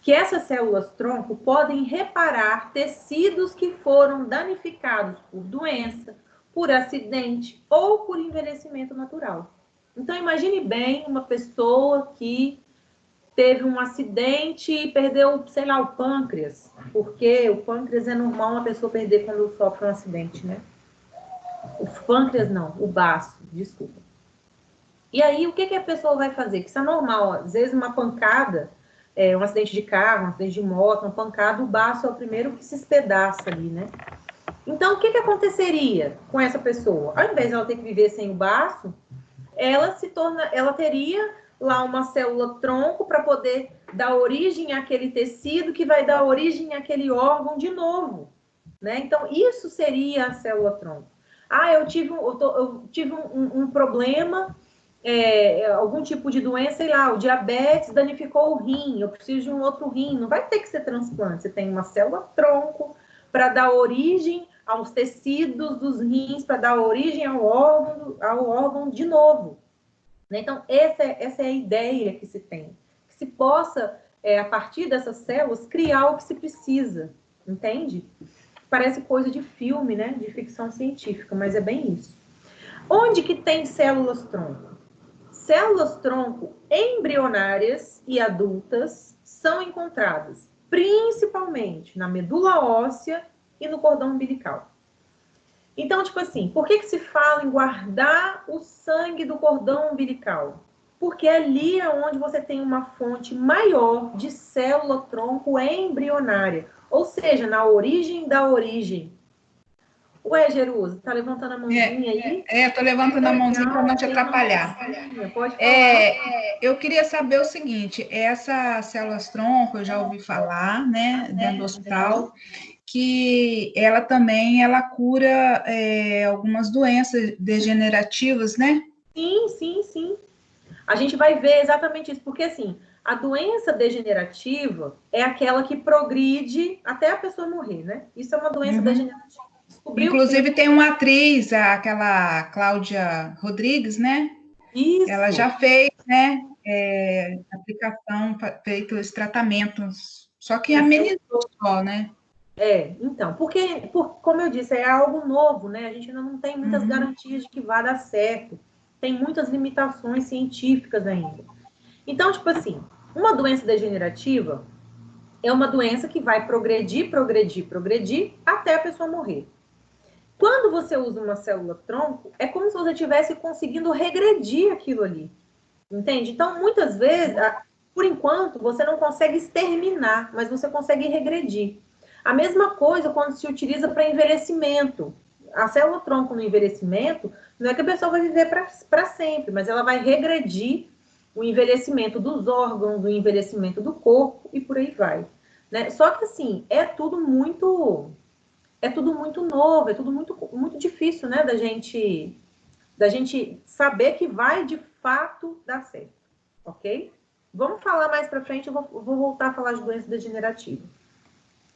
que essas células-tronco podem reparar tecidos que foram danificados por doença, por acidente ou por envelhecimento natural. Então, imagine bem uma pessoa que teve um acidente e perdeu, sei lá, o pâncreas, porque o pâncreas é normal uma pessoa perder quando sofre um acidente, né? O pâncreas não, o baço, desculpa. E aí, o que a pessoa vai fazer? Que isso é normal, às vezes uma pancada, um acidente de carro, um acidente de moto, uma pancada, o baço é o primeiro que se espedaça ali, né? Então, o que aconteceria com essa pessoa? Ao invés de ela ter que viver sem o baço, ela teria lá uma célula-tronco para poder dar origem àquele tecido que vai dar origem àquele órgão de novo, né? Então, isso seria a célula-tronco. Eu tive um problema, algum tipo de doença, sei lá, o diabetes danificou o rim, eu preciso de um outro rim, não vai ter que ser transplante, você tem uma célula-tronco para dar origem aos tecidos dos rins, para dar origem ao órgão de novo. Então, essa é a ideia que se tem. Que se possa, a partir dessas células, criar o que se precisa. Entende? Parece coisa de filme, né? De ficção científica, mas é bem isso. Onde que tem células-tronco? Células-tronco embrionárias e adultas são encontradas principalmente na medula óssea e no cordão umbilical. Então, tipo assim, por que se fala em guardar o sangue do cordão umbilical? Porque ali é onde você tem uma fonte maior de célula-tronco embrionária, ou seja, na origem da origem. Ué, Jerusa, tá levantando a mãozinha aí? Tô levantando a mãozinha para não te atrapalhar. Pode falar. Eu queria saber o seguinte, essas células-tronco, eu já ouvi falar, né, dentro do hospital, que ela cura algumas doenças degenerativas, né? Sim. A gente vai ver exatamente isso, porque assim, a doença degenerativa é aquela que progride até a pessoa morrer, né? Isso é uma doença degenerativa. Inclusive tem uma atriz, aquela Cláudia Rodrigues, né? Isso. Ela já fez, né, aplicação, feito os tratamentos, só que amenizou só, né? Então, porque, como eu disse, é algo novo, né? A gente ainda não tem muitas garantias de que vai dar certo. Tem muitas limitações científicas ainda. Então, tipo assim, uma doença degenerativa é uma doença que vai progredir até a pessoa morrer. Quando você usa uma célula-tronco, é como se você estivesse conseguindo regredir aquilo ali. Entende? Então, muitas vezes, por enquanto, você não consegue exterminar, mas você consegue regredir. A mesma coisa quando se utiliza para envelhecimento. A célula-tronco no envelhecimento, não é que a pessoa vai viver para sempre, mas ela vai regredir o envelhecimento dos órgãos, o envelhecimento do corpo e por aí vai. Né? Só que, assim, é tudo muito novo, é tudo muito difícil, né, da gente saber que vai de fato dar certo, ok? Vamos falar mais para frente, eu vou voltar a falar de doença degenerativa.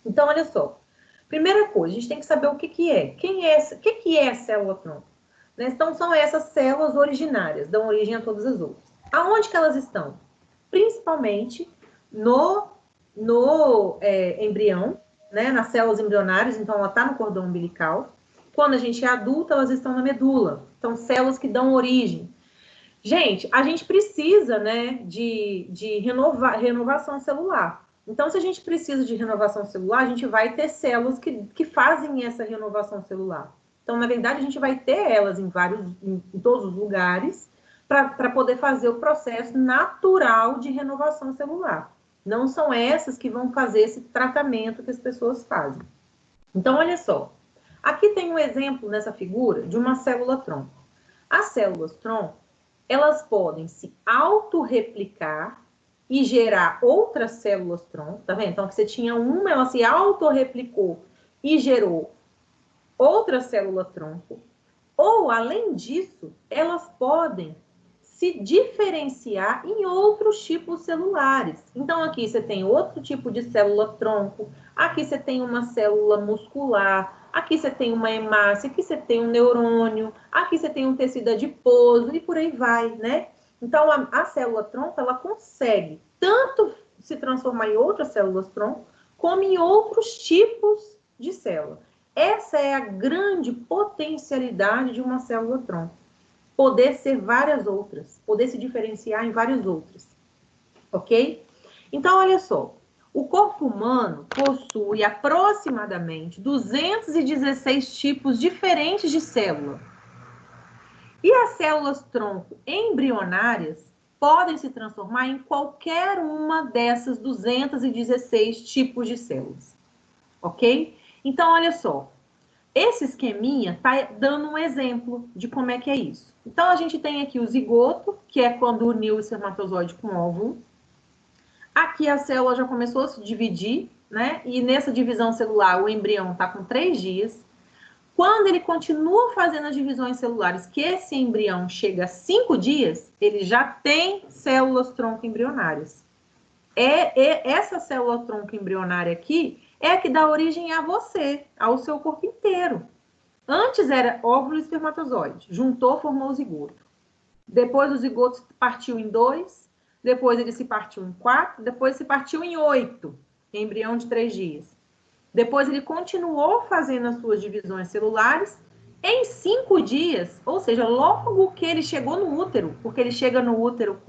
Então, olha só. Primeira coisa, a gente tem que saber o que é. O que é célula-tronco? Né? Então, são essas células originárias, dão origem a todas as outras. Aonde que elas estão? Principalmente no embrião, né? Nas células embrionárias, então ela está no cordão umbilical. Quando a gente é adulta, elas estão na medula. Então, células que dão origem. Gente, a gente precisa, né, de renovação celular. Então, se a gente precisa de renovação celular, a gente vai ter células que fazem essa renovação celular. Então, na verdade, a gente vai ter elas em todos os lugares para poder fazer o processo natural de renovação celular. Não são essas que vão fazer esse tratamento que as pessoas fazem. Então, olha só. Aqui tem um exemplo nessa figura de uma célula-tronco. As células-tronco, elas podem se autorreplicar e gerar outras células-tronco, tá vendo? Então, você tinha uma, ela se autorreplicou e gerou outra célula-tronco. Ou, além disso, elas podem se diferenciar em outros tipos celulares. Então, aqui você tem outro tipo de célula-tronco, aqui você tem uma célula muscular, aqui você tem uma hemácia, aqui você tem um neurônio, aqui você tem um tecido adiposo e por aí vai, né? Então, a célula-tronco, ela consegue tanto se transformar em outras células-tronco, como em outros tipos de célula. Essa é a grande potencialidade de uma célula-tronco. Poder ser várias outras, poder se diferenciar em várias outras, ok? Então, olha só, o corpo humano possui aproximadamente 216 tipos diferentes de célula. E as células-tronco embrionárias podem se transformar em qualquer uma dessas 216 tipos de células, ok? Então, olha só, esse esqueminha está dando um exemplo de como é que é isso. Então, a gente tem aqui o zigoto, que é quando uniu o espermatozoide com o óvulo. Aqui a célula já começou a se dividir, né? E nessa divisão celular, o embrião está com 3 dias. Quando ele continua fazendo as divisões celulares, que esse embrião chega a 5 dias, ele já tem células-tronco embrionárias. Essa célula-tronco embrionária aqui é a que dá origem a você, ao seu corpo inteiro. Antes era óvulo e espermatozoide. Juntou, formou o zigoto. Depois o zigoto partiu em 2, depois ele se partiu em 4, depois se partiu em 8, embrião de 3 dias. Depois ele continuou fazendo as suas divisões celulares em 5 dias, ou seja, logo que ele chegou no útero, porque ele chega no útero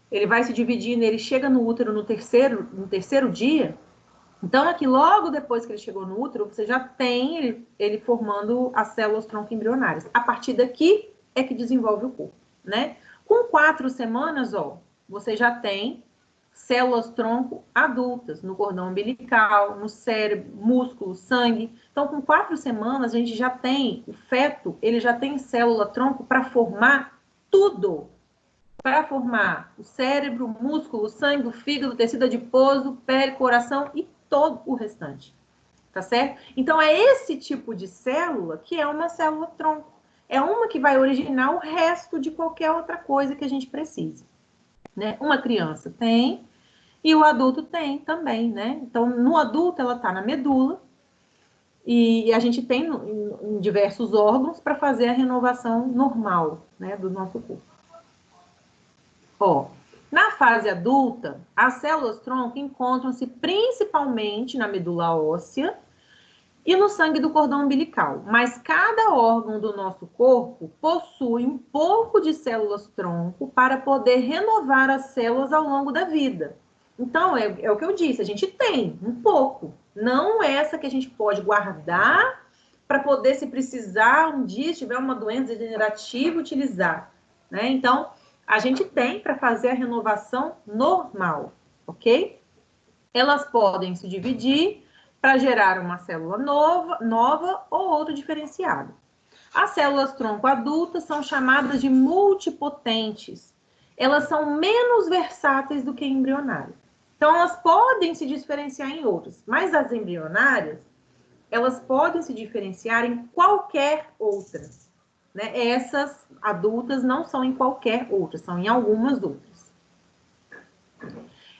ele vai se dividindo, ele chega no útero no terceiro dia. Então, aqui, logo depois que ele chegou no útero, você já tem ele formando as células-tronco embrionárias. A partir daqui é que desenvolve o corpo, né? Com 4 semanas, ó, você já tem células-tronco adultas no cordão umbilical, no cérebro, músculo, sangue. Então, com 4 semanas, a gente já tem, o feto, ele já tem célula-tronco para formar tudo. Para formar o cérebro, o músculo, o sangue, o fígado, o tecido adiposo, pele, coração e todo o restante, tá certo? Então, é esse tipo de célula que é uma célula-tronco. É uma que vai originar o resto de qualquer outra coisa que a gente precise, né? Uma criança tem e o adulto tem também, né? Então, no adulto, ela tá na medula e a gente tem em diversos órgãos para fazer a renovação normal, né, do nosso corpo. Ó, na fase adulta, as células-tronco encontram-se principalmente na medula óssea e no sangue do cordão umbilical. Mas cada órgão do nosso corpo possui um pouco de células-tronco para poder renovar as células ao longo da vida. Então, é o que eu disse, a gente tem um pouco. Não essa que a gente pode guardar para poder, se precisar, um dia, se tiver uma doença degenerativa, utilizar, né? Então, a gente tem para fazer a renovação normal, ok? Elas podem se dividir para gerar uma célula nova ou outra diferenciada. As células tronco adultas são chamadas de multipotentes. Elas são menos versáteis do que embrionárias. Então, elas podem se diferenciar em outras, mas as embrionárias, elas podem se diferenciar em qualquer outra, né? Essas adultas não são em qualquer outra, são em algumas outras.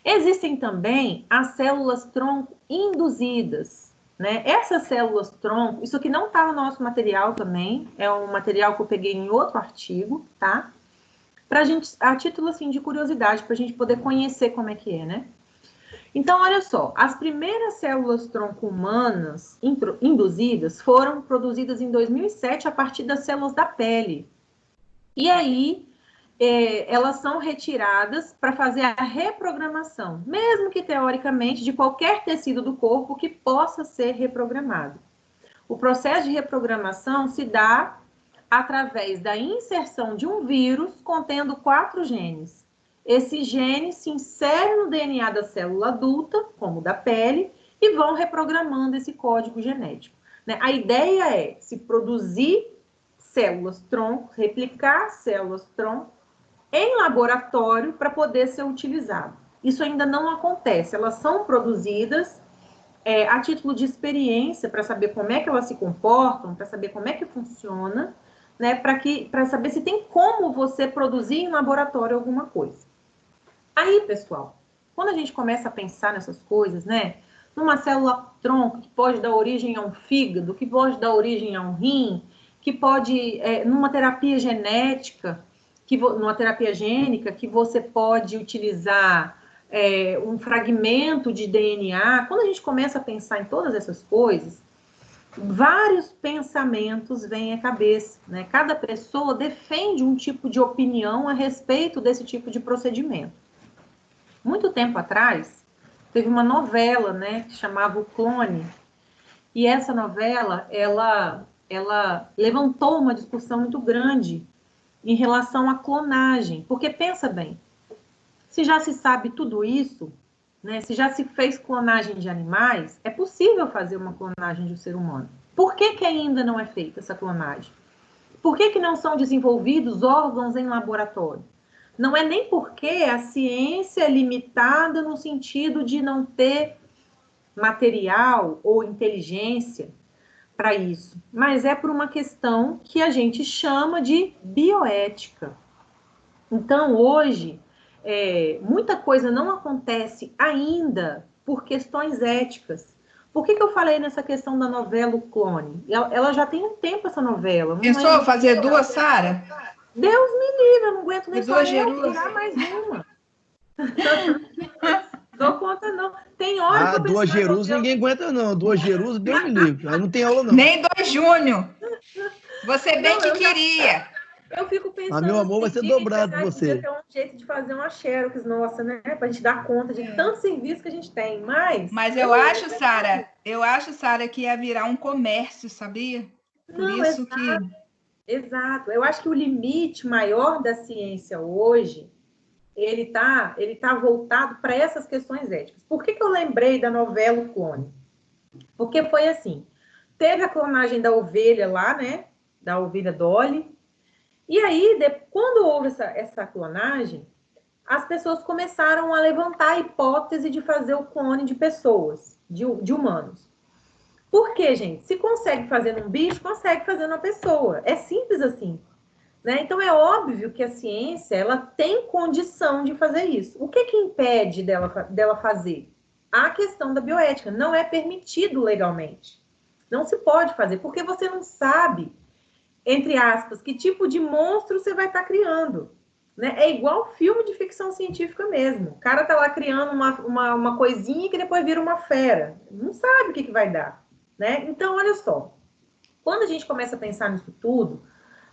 Existem também as células tronco induzidas, né? Essas células tronco, isso aqui não está no nosso material também, é um material que eu peguei em outro artigo, tá? Pra gente, a título assim de curiosidade, para a gente poder conhecer como é que é, né? Então, olha só, as primeiras células tronco humanas induzidas foram produzidas em 2007 a partir das células da pele. E aí, elas são retiradas para fazer a reprogramação, mesmo que teoricamente, de qualquer tecido do corpo que possa ser reprogramado. O processo de reprogramação se dá através da inserção de um vírus contendo 4 genes. Esses genes se inserem no DNA da célula adulta, como da pele, e vão reprogramando esse código genético, né? A ideia é se produzir células tronco, replicar células tronco em laboratório para poder ser utilizado. Isso ainda não acontece, elas são produzidas a título de experiência, para saber como é que elas se comportam, para saber como é que funciona, né? Para saber se tem como você produzir em laboratório alguma coisa. Aí, pessoal, quando a gente começa a pensar nessas coisas, né? Numa célula tronco que pode dar origem a um fígado, que pode dar origem a um rim, que pode, numa terapia genética, numa terapia gênica, que você pode utilizar um fragmento de DNA. Quando a gente começa a pensar em todas essas coisas, vários pensamentos vêm à cabeça, né? Cada pessoa defende um tipo de opinião a respeito desse tipo de procedimento. Muito tempo atrás, teve uma novela, né, que chamava O Clone, e essa novela, ela levantou uma discussão muito grande em relação à clonagem, porque pensa bem, se já se sabe tudo isso, né, se já se fez clonagem de animais, é possível fazer uma clonagem de um ser humano. Por que ainda não é feita essa clonagem? Por que não são desenvolvidos órgãos em laboratório? Não é nem porque a ciência é limitada no sentido de não ter material ou inteligência para isso, mas é por uma questão que a gente chama de bioética. Então, hoje, muita coisa não acontece ainda por questões éticas. Por que eu falei nessa questão da novela O Clone? Ela já tem um tempo, essa novela. Pensou fazer 2, Sara? Deus me livre, eu não aguento nem só Jerusa. mais uma. Dou conta, não. Tem hora que eu 2 Jerusa ninguém aguenta, não. 2 Jerusa, Deus me livre. Aí não tem aula, não. Nem 2 Júnior. Você bem que queria. Eu fico pensando... meu amor vai ser dobrado pra você. Podia ter um jeito de fazer uma xerox nossa, né? Pra gente dar conta de tanto serviço que a gente tem. Mas eu acho, Sara, que ia virar um comércio, sabia? Por isso que... Exato. Eu acho que o limite maior da ciência hoje, ele tá voltado para essas questões éticas. Por que eu lembrei da novela O Clone? Porque foi assim, teve a clonagem da ovelha lá, né? Da ovelha Dolly. E aí, quando houve essa clonagem, as pessoas começaram a levantar a hipótese de fazer o clone de pessoas, de humanos. Por quê, gente? Se consegue fazer num bicho, consegue fazer numa pessoa. É simples assim, né? Então, é óbvio que a ciência, ela tem condição de fazer isso. O que impede dela fazer? A questão da bioética. Não é permitido legalmente. Não se pode fazer, porque você não sabe, entre aspas, que tipo de monstro você vai estar criando, né? É igual filme de ficção científica mesmo. O cara tá lá criando uma coisinha que depois vira uma fera. Não sabe o que vai dar, né? Então, olha só. Quando a gente começa a pensar nisso tudo,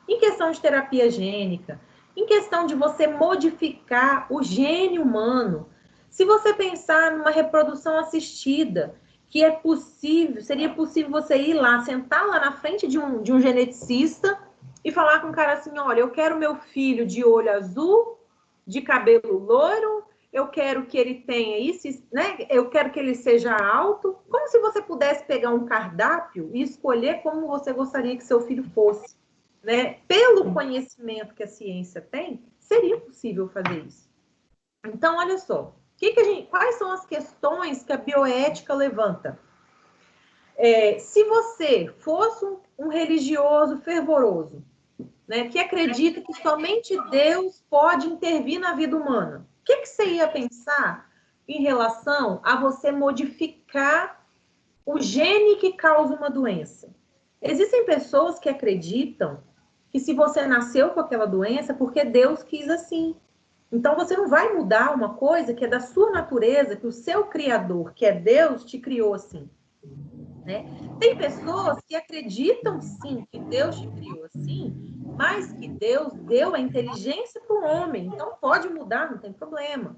em questão de terapia gênica, em questão de você modificar o gene humano, se você pensar numa reprodução assistida, que é possível, seria possível você ir lá, sentar lá na frente de um geneticista e falar com o cara assim, olha, eu quero meu filho de olho azul, de cabelo loiro, eu quero que ele tenha isso, né? Eu quero que ele seja alto, como se você pudesse pegar um cardápio e escolher como você gostaria que seu filho fosse, né? Pelo conhecimento que a ciência tem, seria possível fazer isso. Então, olha só, quais são as questões que a bioética levanta? Se você fosse um religioso fervoroso, né, que acredita que somente Deus pode intervir na vida humana, o que você ia pensar em relação a você modificar o gene que causa uma doença? Existem pessoas que acreditam que se você nasceu com aquela doença é porque Deus quis assim. Então, você não vai mudar uma coisa que é da sua natureza, que o seu Criador, que é Deus, te criou assim. Né? Tem pessoas que acreditam, sim, que Deus te criou assim, mas que Deus deu a inteligência para o homem. Então, pode mudar, não tem problema.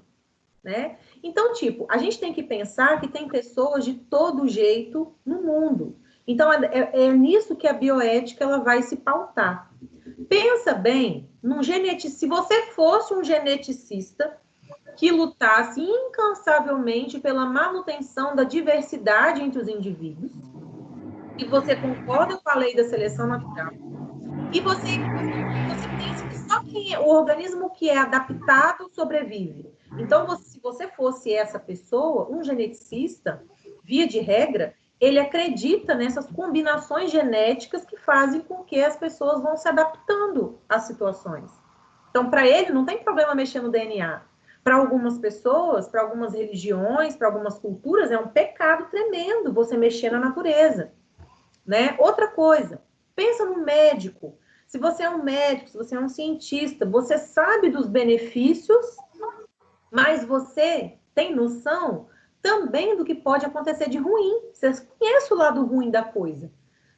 Né? Então, tipo, a gente tem que pensar que tem pessoas de todo jeito no mundo. Então, é nisso que a bioética ela vai se pautar. Pensa bem, se você fosse um geneticista que lutasse incansavelmente pela manutenção da diversidade entre os indivíduos, e você concorda com a lei da seleção natural, e você pensa que só o organismo que é adaptado sobrevive. Então, se você fosse essa pessoa, um geneticista, via de regra, ele acredita nessas combinações genéticas que fazem com que as pessoas vão se adaptando às situações. Então, para ele, não tem problema mexer no DNA. Para algumas pessoas, para algumas religiões, para algumas culturas, é um pecado tremendo você mexer na natureza. Né? Outra coisa, pensa no médico. Se você é um médico, se você é um cientista, você sabe dos benefícios, mas você tem noção também do que pode acontecer de ruim. Você conhece o lado ruim da coisa.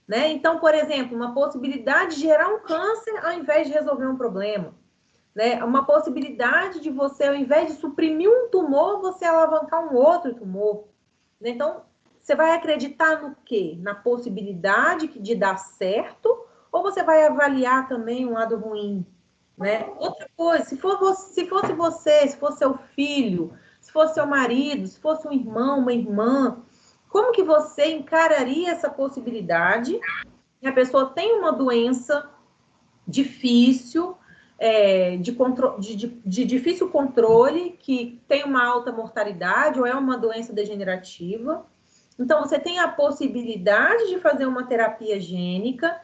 Né? Então, por exemplo, uma possibilidade de gerar um câncer ao invés de resolver um problema. Né? Uma possibilidade de você, ao invés de suprimir um tumor, você alavancar um outro tumor. Né? Então, você vai acreditar no quê? Na possibilidade de dar certo, ou você vai avaliar também um lado ruim? Né? Outra coisa, se fosse você, se fosse seu filho, se fosse seu marido, se fosse um irmão, uma irmã, como que você encararia essa possibilidade? A pessoa tem uma doença difícil, de difícil controle, que tem uma alta mortalidade ou é uma doença degenerativa. Então, você tem a possibilidade de fazer uma terapia gênica,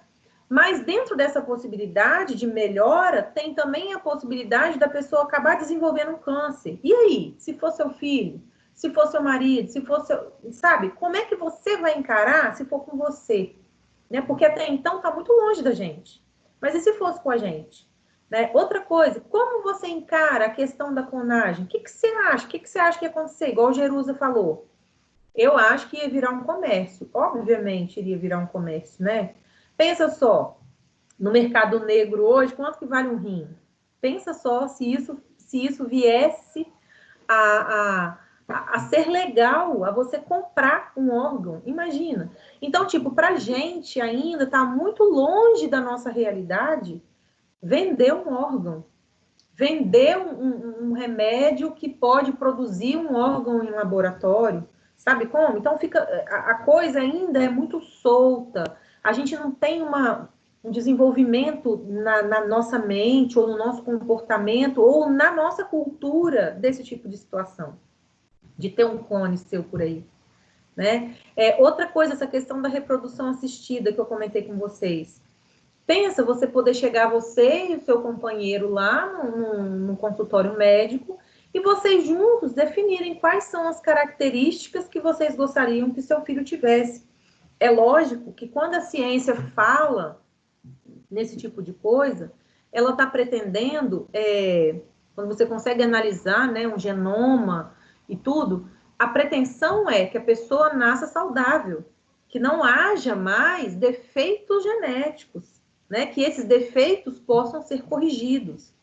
mas dentro dessa possibilidade de melhora, tem também a possibilidade da pessoa acabar desenvolvendo um câncer. E aí, se for seu filho, se for seu marido, se for seu... Sabe, como é que você vai encarar se for com você? Né? Porque até então está muito longe da gente. Mas e se fosse com a gente? Né? Outra coisa, como você encara a questão da clonagem? O que você acha? O que você acha que ia acontecer? Igual o Jerusa falou. Eu acho que ia virar um comércio. Obviamente iria virar um comércio, né? Pensa só, no mercado negro hoje, quanto que vale um rim? Pensa só se isso viesse a ser legal, a você comprar um órgão. Imagina. Então, tipo, pra gente ainda tá muito longe da nossa realidade vender um órgão. Vender um remédio que pode produzir um órgão em laboratório. Sabe como? Então, a coisa ainda é muito solta. A gente não tem um desenvolvimento na nossa mente, ou no nosso comportamento, ou na nossa cultura desse tipo de situação. De ter um clone seu por aí. Né? Outra coisa, essa questão da reprodução assistida que eu comentei com vocês. Pensa você poder chegar, você e o seu companheiro lá no consultório médico, e vocês juntos definirem quais são as características que vocês gostariam que seu filho tivesse. É lógico que quando a ciência fala nesse tipo de coisa, ela está pretendendo, quando você consegue analisar, né, um genoma e tudo, a pretensão é que a pessoa nasça saudável, que não haja mais defeitos genéticos. Né, que esses defeitos possam ser corrigidos.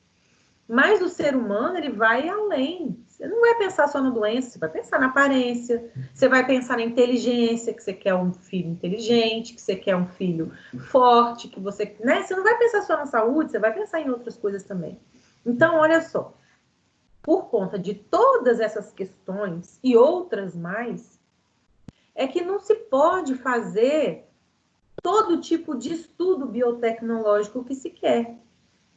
Mas o ser humano, ele vai além. Você não vai pensar só na doença, você vai pensar na aparência, você vai pensar na inteligência, que você quer um filho inteligente, que você quer um filho forte, que você, né? Você não vai pensar só na saúde, você vai pensar em outras coisas também. Então, olha só, por conta de todas essas questões e outras mais, é que não se pode fazer todo tipo de estudo biotecnológico que se quer.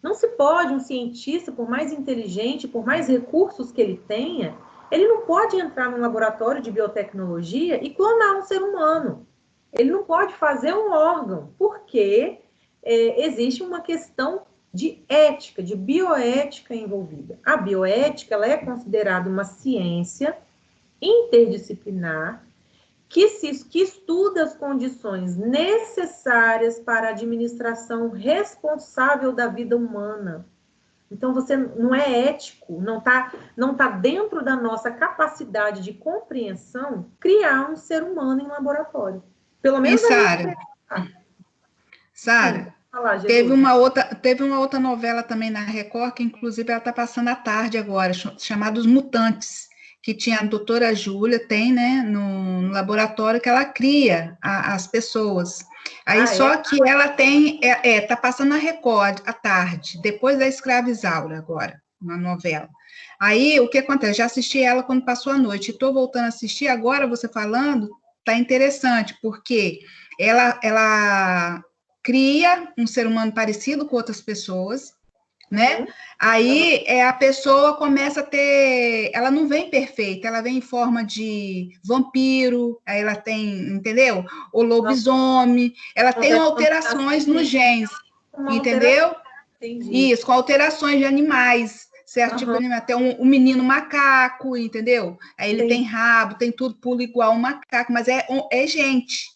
Não se pode um cientista, por mais inteligente, por mais recursos que ele tenha, ele não pode entrar num laboratório de biotecnologia e clonar um ser humano. Ele não pode fazer um órgão, porque existe uma questão de ética, de bioética envolvida. A bioética, ela é considerada uma ciência interdisciplinar que estuda as condições necessárias para a administração responsável da vida humana. Então, você não é ético, não tá dentro da nossa capacidade de compreensão criar um ser humano em laboratório. Pelo menos Sara, teve uma outra novela também na Record, que inclusive ela está passando à tarde agora, chamada Os Mutantes, que tinha a doutora Júlia, tem, né, no laboratório, que ela cria as pessoas. Aí só que ela tem, tá passando na Record à tarde, depois da Escrava Isaura agora, uma novela. Aí, o que acontece? Já assisti ela quando passou a noite, estou voltando a assistir, agora você falando, tá interessante, porque ela cria um ser humano parecido com outras pessoas, né? Aí a pessoa começa a ter, ela não vem perfeita, ela vem em forma de vampiro, aí ela tem, entendeu? O lobisomem, ela tem alterações nos genes, entendeu? Isso, com alterações de animais, certo? Tipo, até um menino macaco, entendeu? Aí ele tem rabo, tem tudo, pula igual um macaco, mas é gente.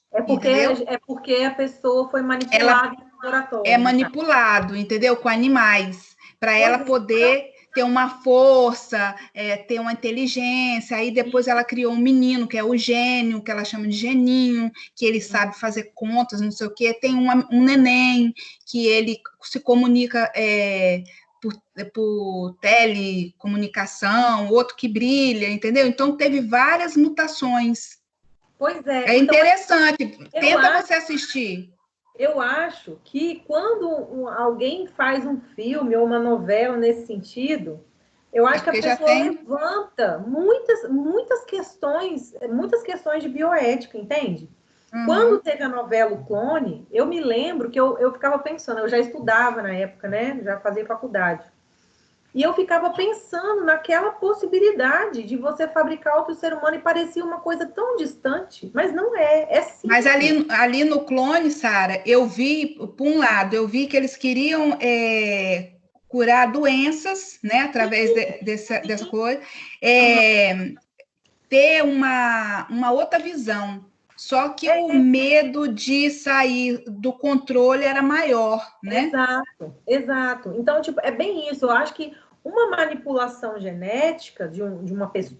Porque a pessoa foi manipulada no laboratório. É manipulado, entendeu? Com animais, para ela poder ter uma força, ter uma inteligência. Aí depois ela criou um menino, que é o gênio, que ela chama de geninho, que ele sabe fazer contas, não sei o quê. Tem um neném, que ele se comunica por telecomunicação, outro que brilha, entendeu? Então teve várias mutações. Pois é. É interessante. Tenta você assistir. Eu acho que quando alguém faz um filme ou uma novela nesse sentido, eu acho que a pessoa levanta muitas questões de bioética, entende? Quando teve a novela O Clone, eu me lembro que eu ficava pensando, eu já estudava na época, né? Já fazia faculdade. E eu ficava pensando naquela possibilidade de você fabricar outro ser humano e parecia uma coisa tão distante, mas não é simples. Mas ali no Clone, Sara, eu vi, por um lado, eu vi que eles queriam curar doenças, né, através dessa coisa, ter uma outra visão. Só que o medo de sair do controle era maior, né? Exato. Então, tipo, é bem isso. Eu acho que uma manipulação genética de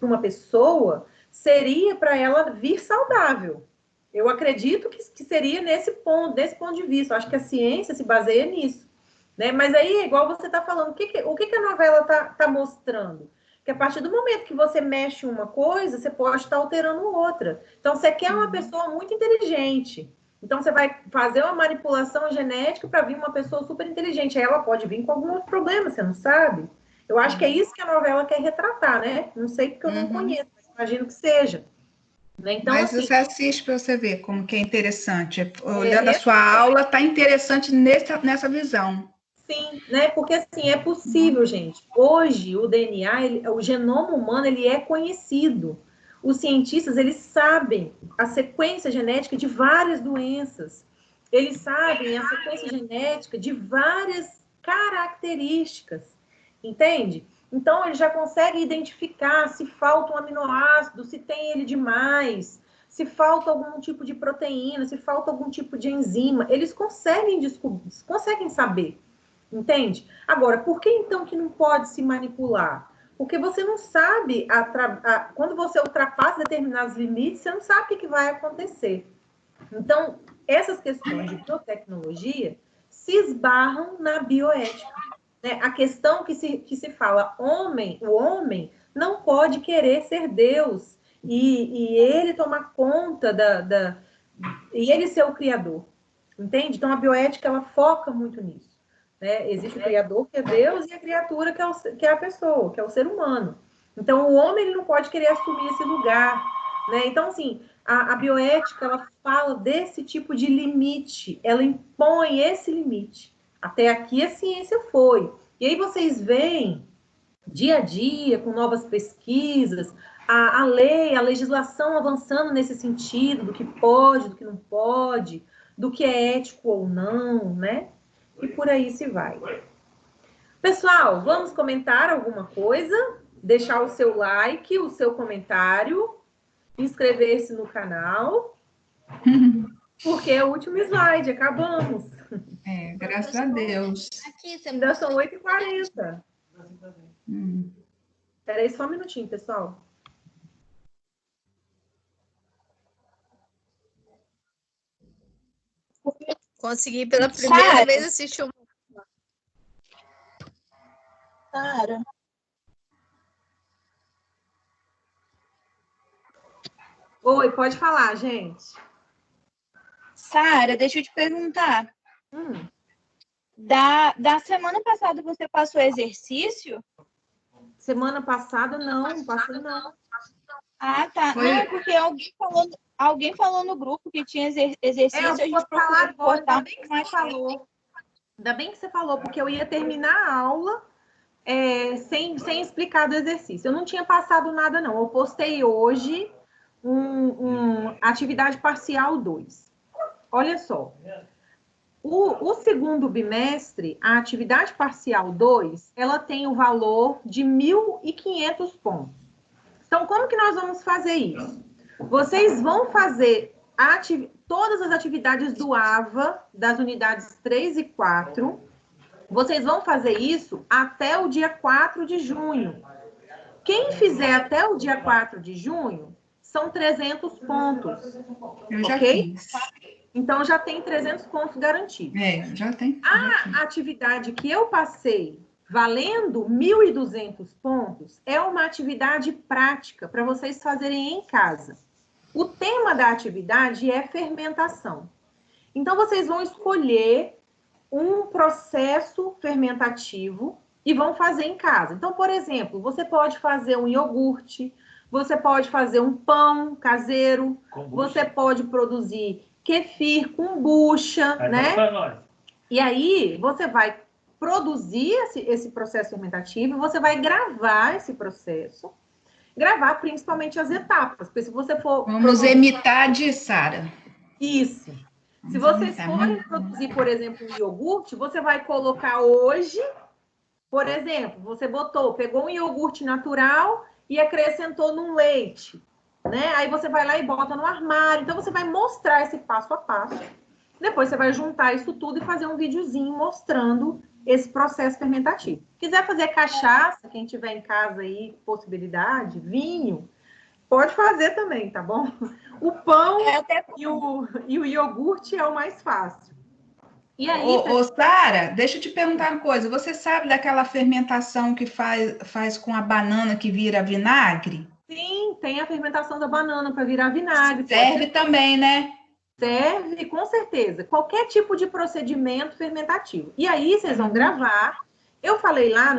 uma pessoa seria para ela vir saudável. Eu acredito que seria desse ponto de vista. Eu acho que a ciência se baseia nisso, né? Mas aí, igual você está falando, o que a novela tá mostrando? Que a partir do momento que você mexe uma coisa, você pode estar alterando outra. Então, você quer uma pessoa muito inteligente. Então, você vai fazer uma manipulação genética para vir uma pessoa super inteligente. Aí ela pode vir com algum outro problema, você não sabe? Eu acho que é isso que a novela quer retratar, né? Não sei porque eu não conheço, mas imagino que seja. Né? Então, mas assim, você assiste para você ver como que é interessante. Olhando a sua aula, está interessante nessa visão. Sim, né? Porque assim, é possível, gente. Hoje, o DNA, o genoma humano, ele é conhecido. Os cientistas, eles sabem a sequência genética de várias doenças. Eles sabem a sequência genética de várias características. Entende? Então, eles já conseguem identificar se falta um aminoácido, se tem ele demais, se falta algum tipo de proteína, se falta algum tipo de enzima. Eles conseguem descobrir, conseguem saber. Entende? Agora, por que então que não pode se manipular? Porque você não sabe, quando você ultrapassa determinados limites, você não sabe o que vai acontecer. Então, essas questões de biotecnologia se esbarram na bioética. Né? A questão que se fala, o homem não pode querer ser Deus e ele tomar conta e ele ser o criador, entende? Então, a bioética, ela foca muito nisso, né? Existe o criador, que é Deus, e a criatura, que é a pessoa, que é o ser humano. Então, o homem, ele não pode querer assumir esse lugar, né? Então, assim, a bioética, ela fala desse tipo de limite, ela impõe esse limite. Até aqui a ciência foi. E aí vocês veem, dia a dia, com novas pesquisas, a lei, a legislação avançando nesse sentido, do que pode, do que não pode, do que é ético ou não, né? E por aí se vai. Pessoal, vamos comentar alguma coisa? Deixar o seu like, o seu comentário, inscrever-se no canal, porque é o último slide, acabamos. Graças a Deus. Aqui, Ainda são 8h40. Espera aí só um minutinho, pessoal. Consegui pela primeira vez assistir um. Sara. Oi, pode falar, gente. Sara, deixa eu te perguntar. Da semana passada você passou exercício? Semana passada, não, passou não. Ah, tá. Não, é porque alguém falou no grupo que tinha exercício, a gente procurou agora, cortar ainda bem que você falou. Ainda bem que você falou, porque eu ia terminar a aula sem explicar do exercício. Eu não tinha passado nada, não. Eu postei hoje atividade parcial 2. Olha só. O segundo bimestre, a atividade parcial 2, ela tem o valor de 1.500 pontos. Então, como que nós vamos fazer isso? Vocês vão fazer todas as atividades do AVA, das unidades 3 e 4. Vocês vão fazer isso até o dia 4 de junho. Quem fizer até o dia 4 de junho, são 300 pontos. Eu já fiz. Então, já tem 300 pontos garantidos. Já tem. A atividade que eu passei, valendo 1.200 pontos, é uma atividade prática para vocês fazerem em casa. O tema da atividade é fermentação. Então, vocês vão escolher um processo fermentativo e vão fazer em casa. Então, por exemplo, você pode fazer um iogurte, você pode fazer um pão caseiro, você pode produzir kefir, kombucha, né? E aí, você vai produzir esse processo fermentativo e você vai gravar esse processo. Gravar principalmente as etapas. Porque se você for... Vamos imitar de Sara. Isso. Se vocês forem produzir, por exemplo, um iogurte, você vai colocar hoje, por exemplo, você pegou um iogurte natural e acrescentou num leite, né? Aí você vai lá e bota no armário. Então, você vai mostrar esse passo a passo. Depois, você vai juntar isso tudo e fazer um videozinho mostrando esse processo fermentativo. Quiser fazer cachaça, quem tiver em casa aí, possibilidade, vinho, pode fazer também, tá bom? O pão e o iogurte é o mais fácil. E aí, Sara, deixa eu te perguntar uma coisa. Você sabe daquela fermentação que faz com a banana que vira vinagre? Sim, tem a fermentação da banana para virar vinagre. Serve também, né? Serve, com certeza. Qualquer tipo de procedimento fermentativo. E aí, vocês vão gravar. Eu falei lá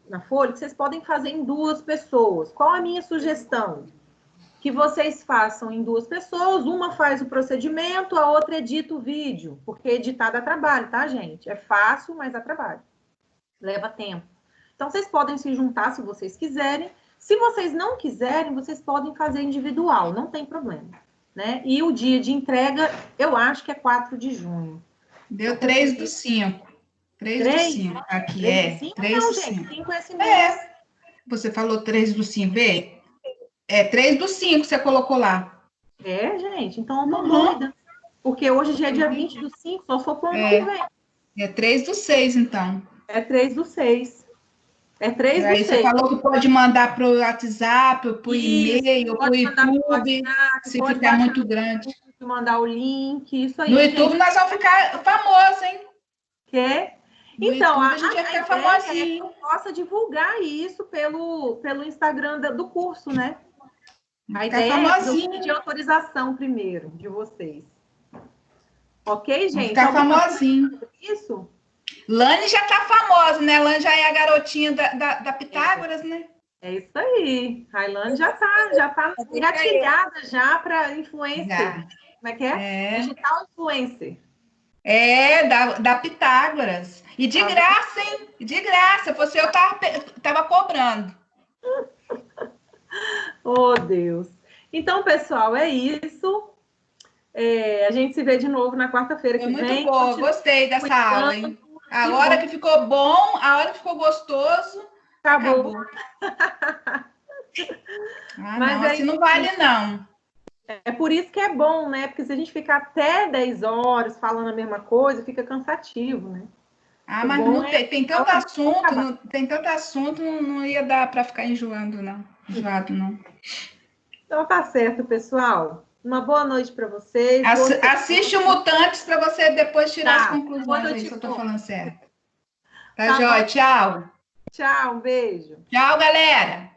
na folha que vocês podem fazer em 2 pessoas. Qual a minha sugestão? Que vocês façam em 2 pessoas. Uma faz o procedimento, a outra edita o vídeo. Porque editar dá trabalho, tá, gente? É fácil, mas dá trabalho. Leva tempo. Então, vocês podem se juntar se vocês quiserem. Se vocês não quiserem, vocês podem fazer individual. Não tem problema. Né? E o dia de entrega, eu acho que é 4 de junho. Deu 3/5. 3/5. Aqui 3/5? Não, gente, 5 é esse mês. Você falou 3/5, vê? É 3/5 você colocou lá. Gente, então eu tô doida. Porque hoje já é dia 20/5, só for pro ano que vem. É 3/6, então. É 3/6. É 3/6. Aí você falou que pode mandar pro WhatsApp, pro e-mail, pro YouTube, se ficar muito grande. Mandar o link, isso aí. No YouTube nós vamos ficar famosos, hein? Quer? No Então, YouTube a gente vai ficar ideia é famosinho. que eu possa divulgar isso pelo Instagram do curso, né? A Ficar ideia é eu famosinho. pedir autorização primeiro de vocês. Ok, gente? Ficar Alguma coisa famosinho. sobre isso? Lani já tá famosa, né? Lani já é a garotinha da Pitágoras, né? É isso aí. Railane já tá engatilhada já para influencer. Já. Como é que é? Digital influencer. Da Pitágoras. E de graça, hein? De graça. Você eu tava cobrando. Oh, Deus. Então, pessoal, é isso. A gente se vê de novo na quarta-feira que Foi muito vem. boa. Gostei dessa aula, hein? A hora que ficou bom, a hora que ficou gostoso, acabou. Mas não, assim não vale, não. É por isso que é bom, né? Porque se a gente ficar até 10 horas falando a mesma coisa, fica cansativo, né? Mas não tem tanto assunto, não ia dar para ficar enjoado, não. Então tá certo, pessoal. Uma boa noite para vocês. Assiste o Mutantes para você depois tirar as conclusões aí, se eu tô falando certo. Tá, joia? Tchau. Tchau, um beijo. Tchau, galera.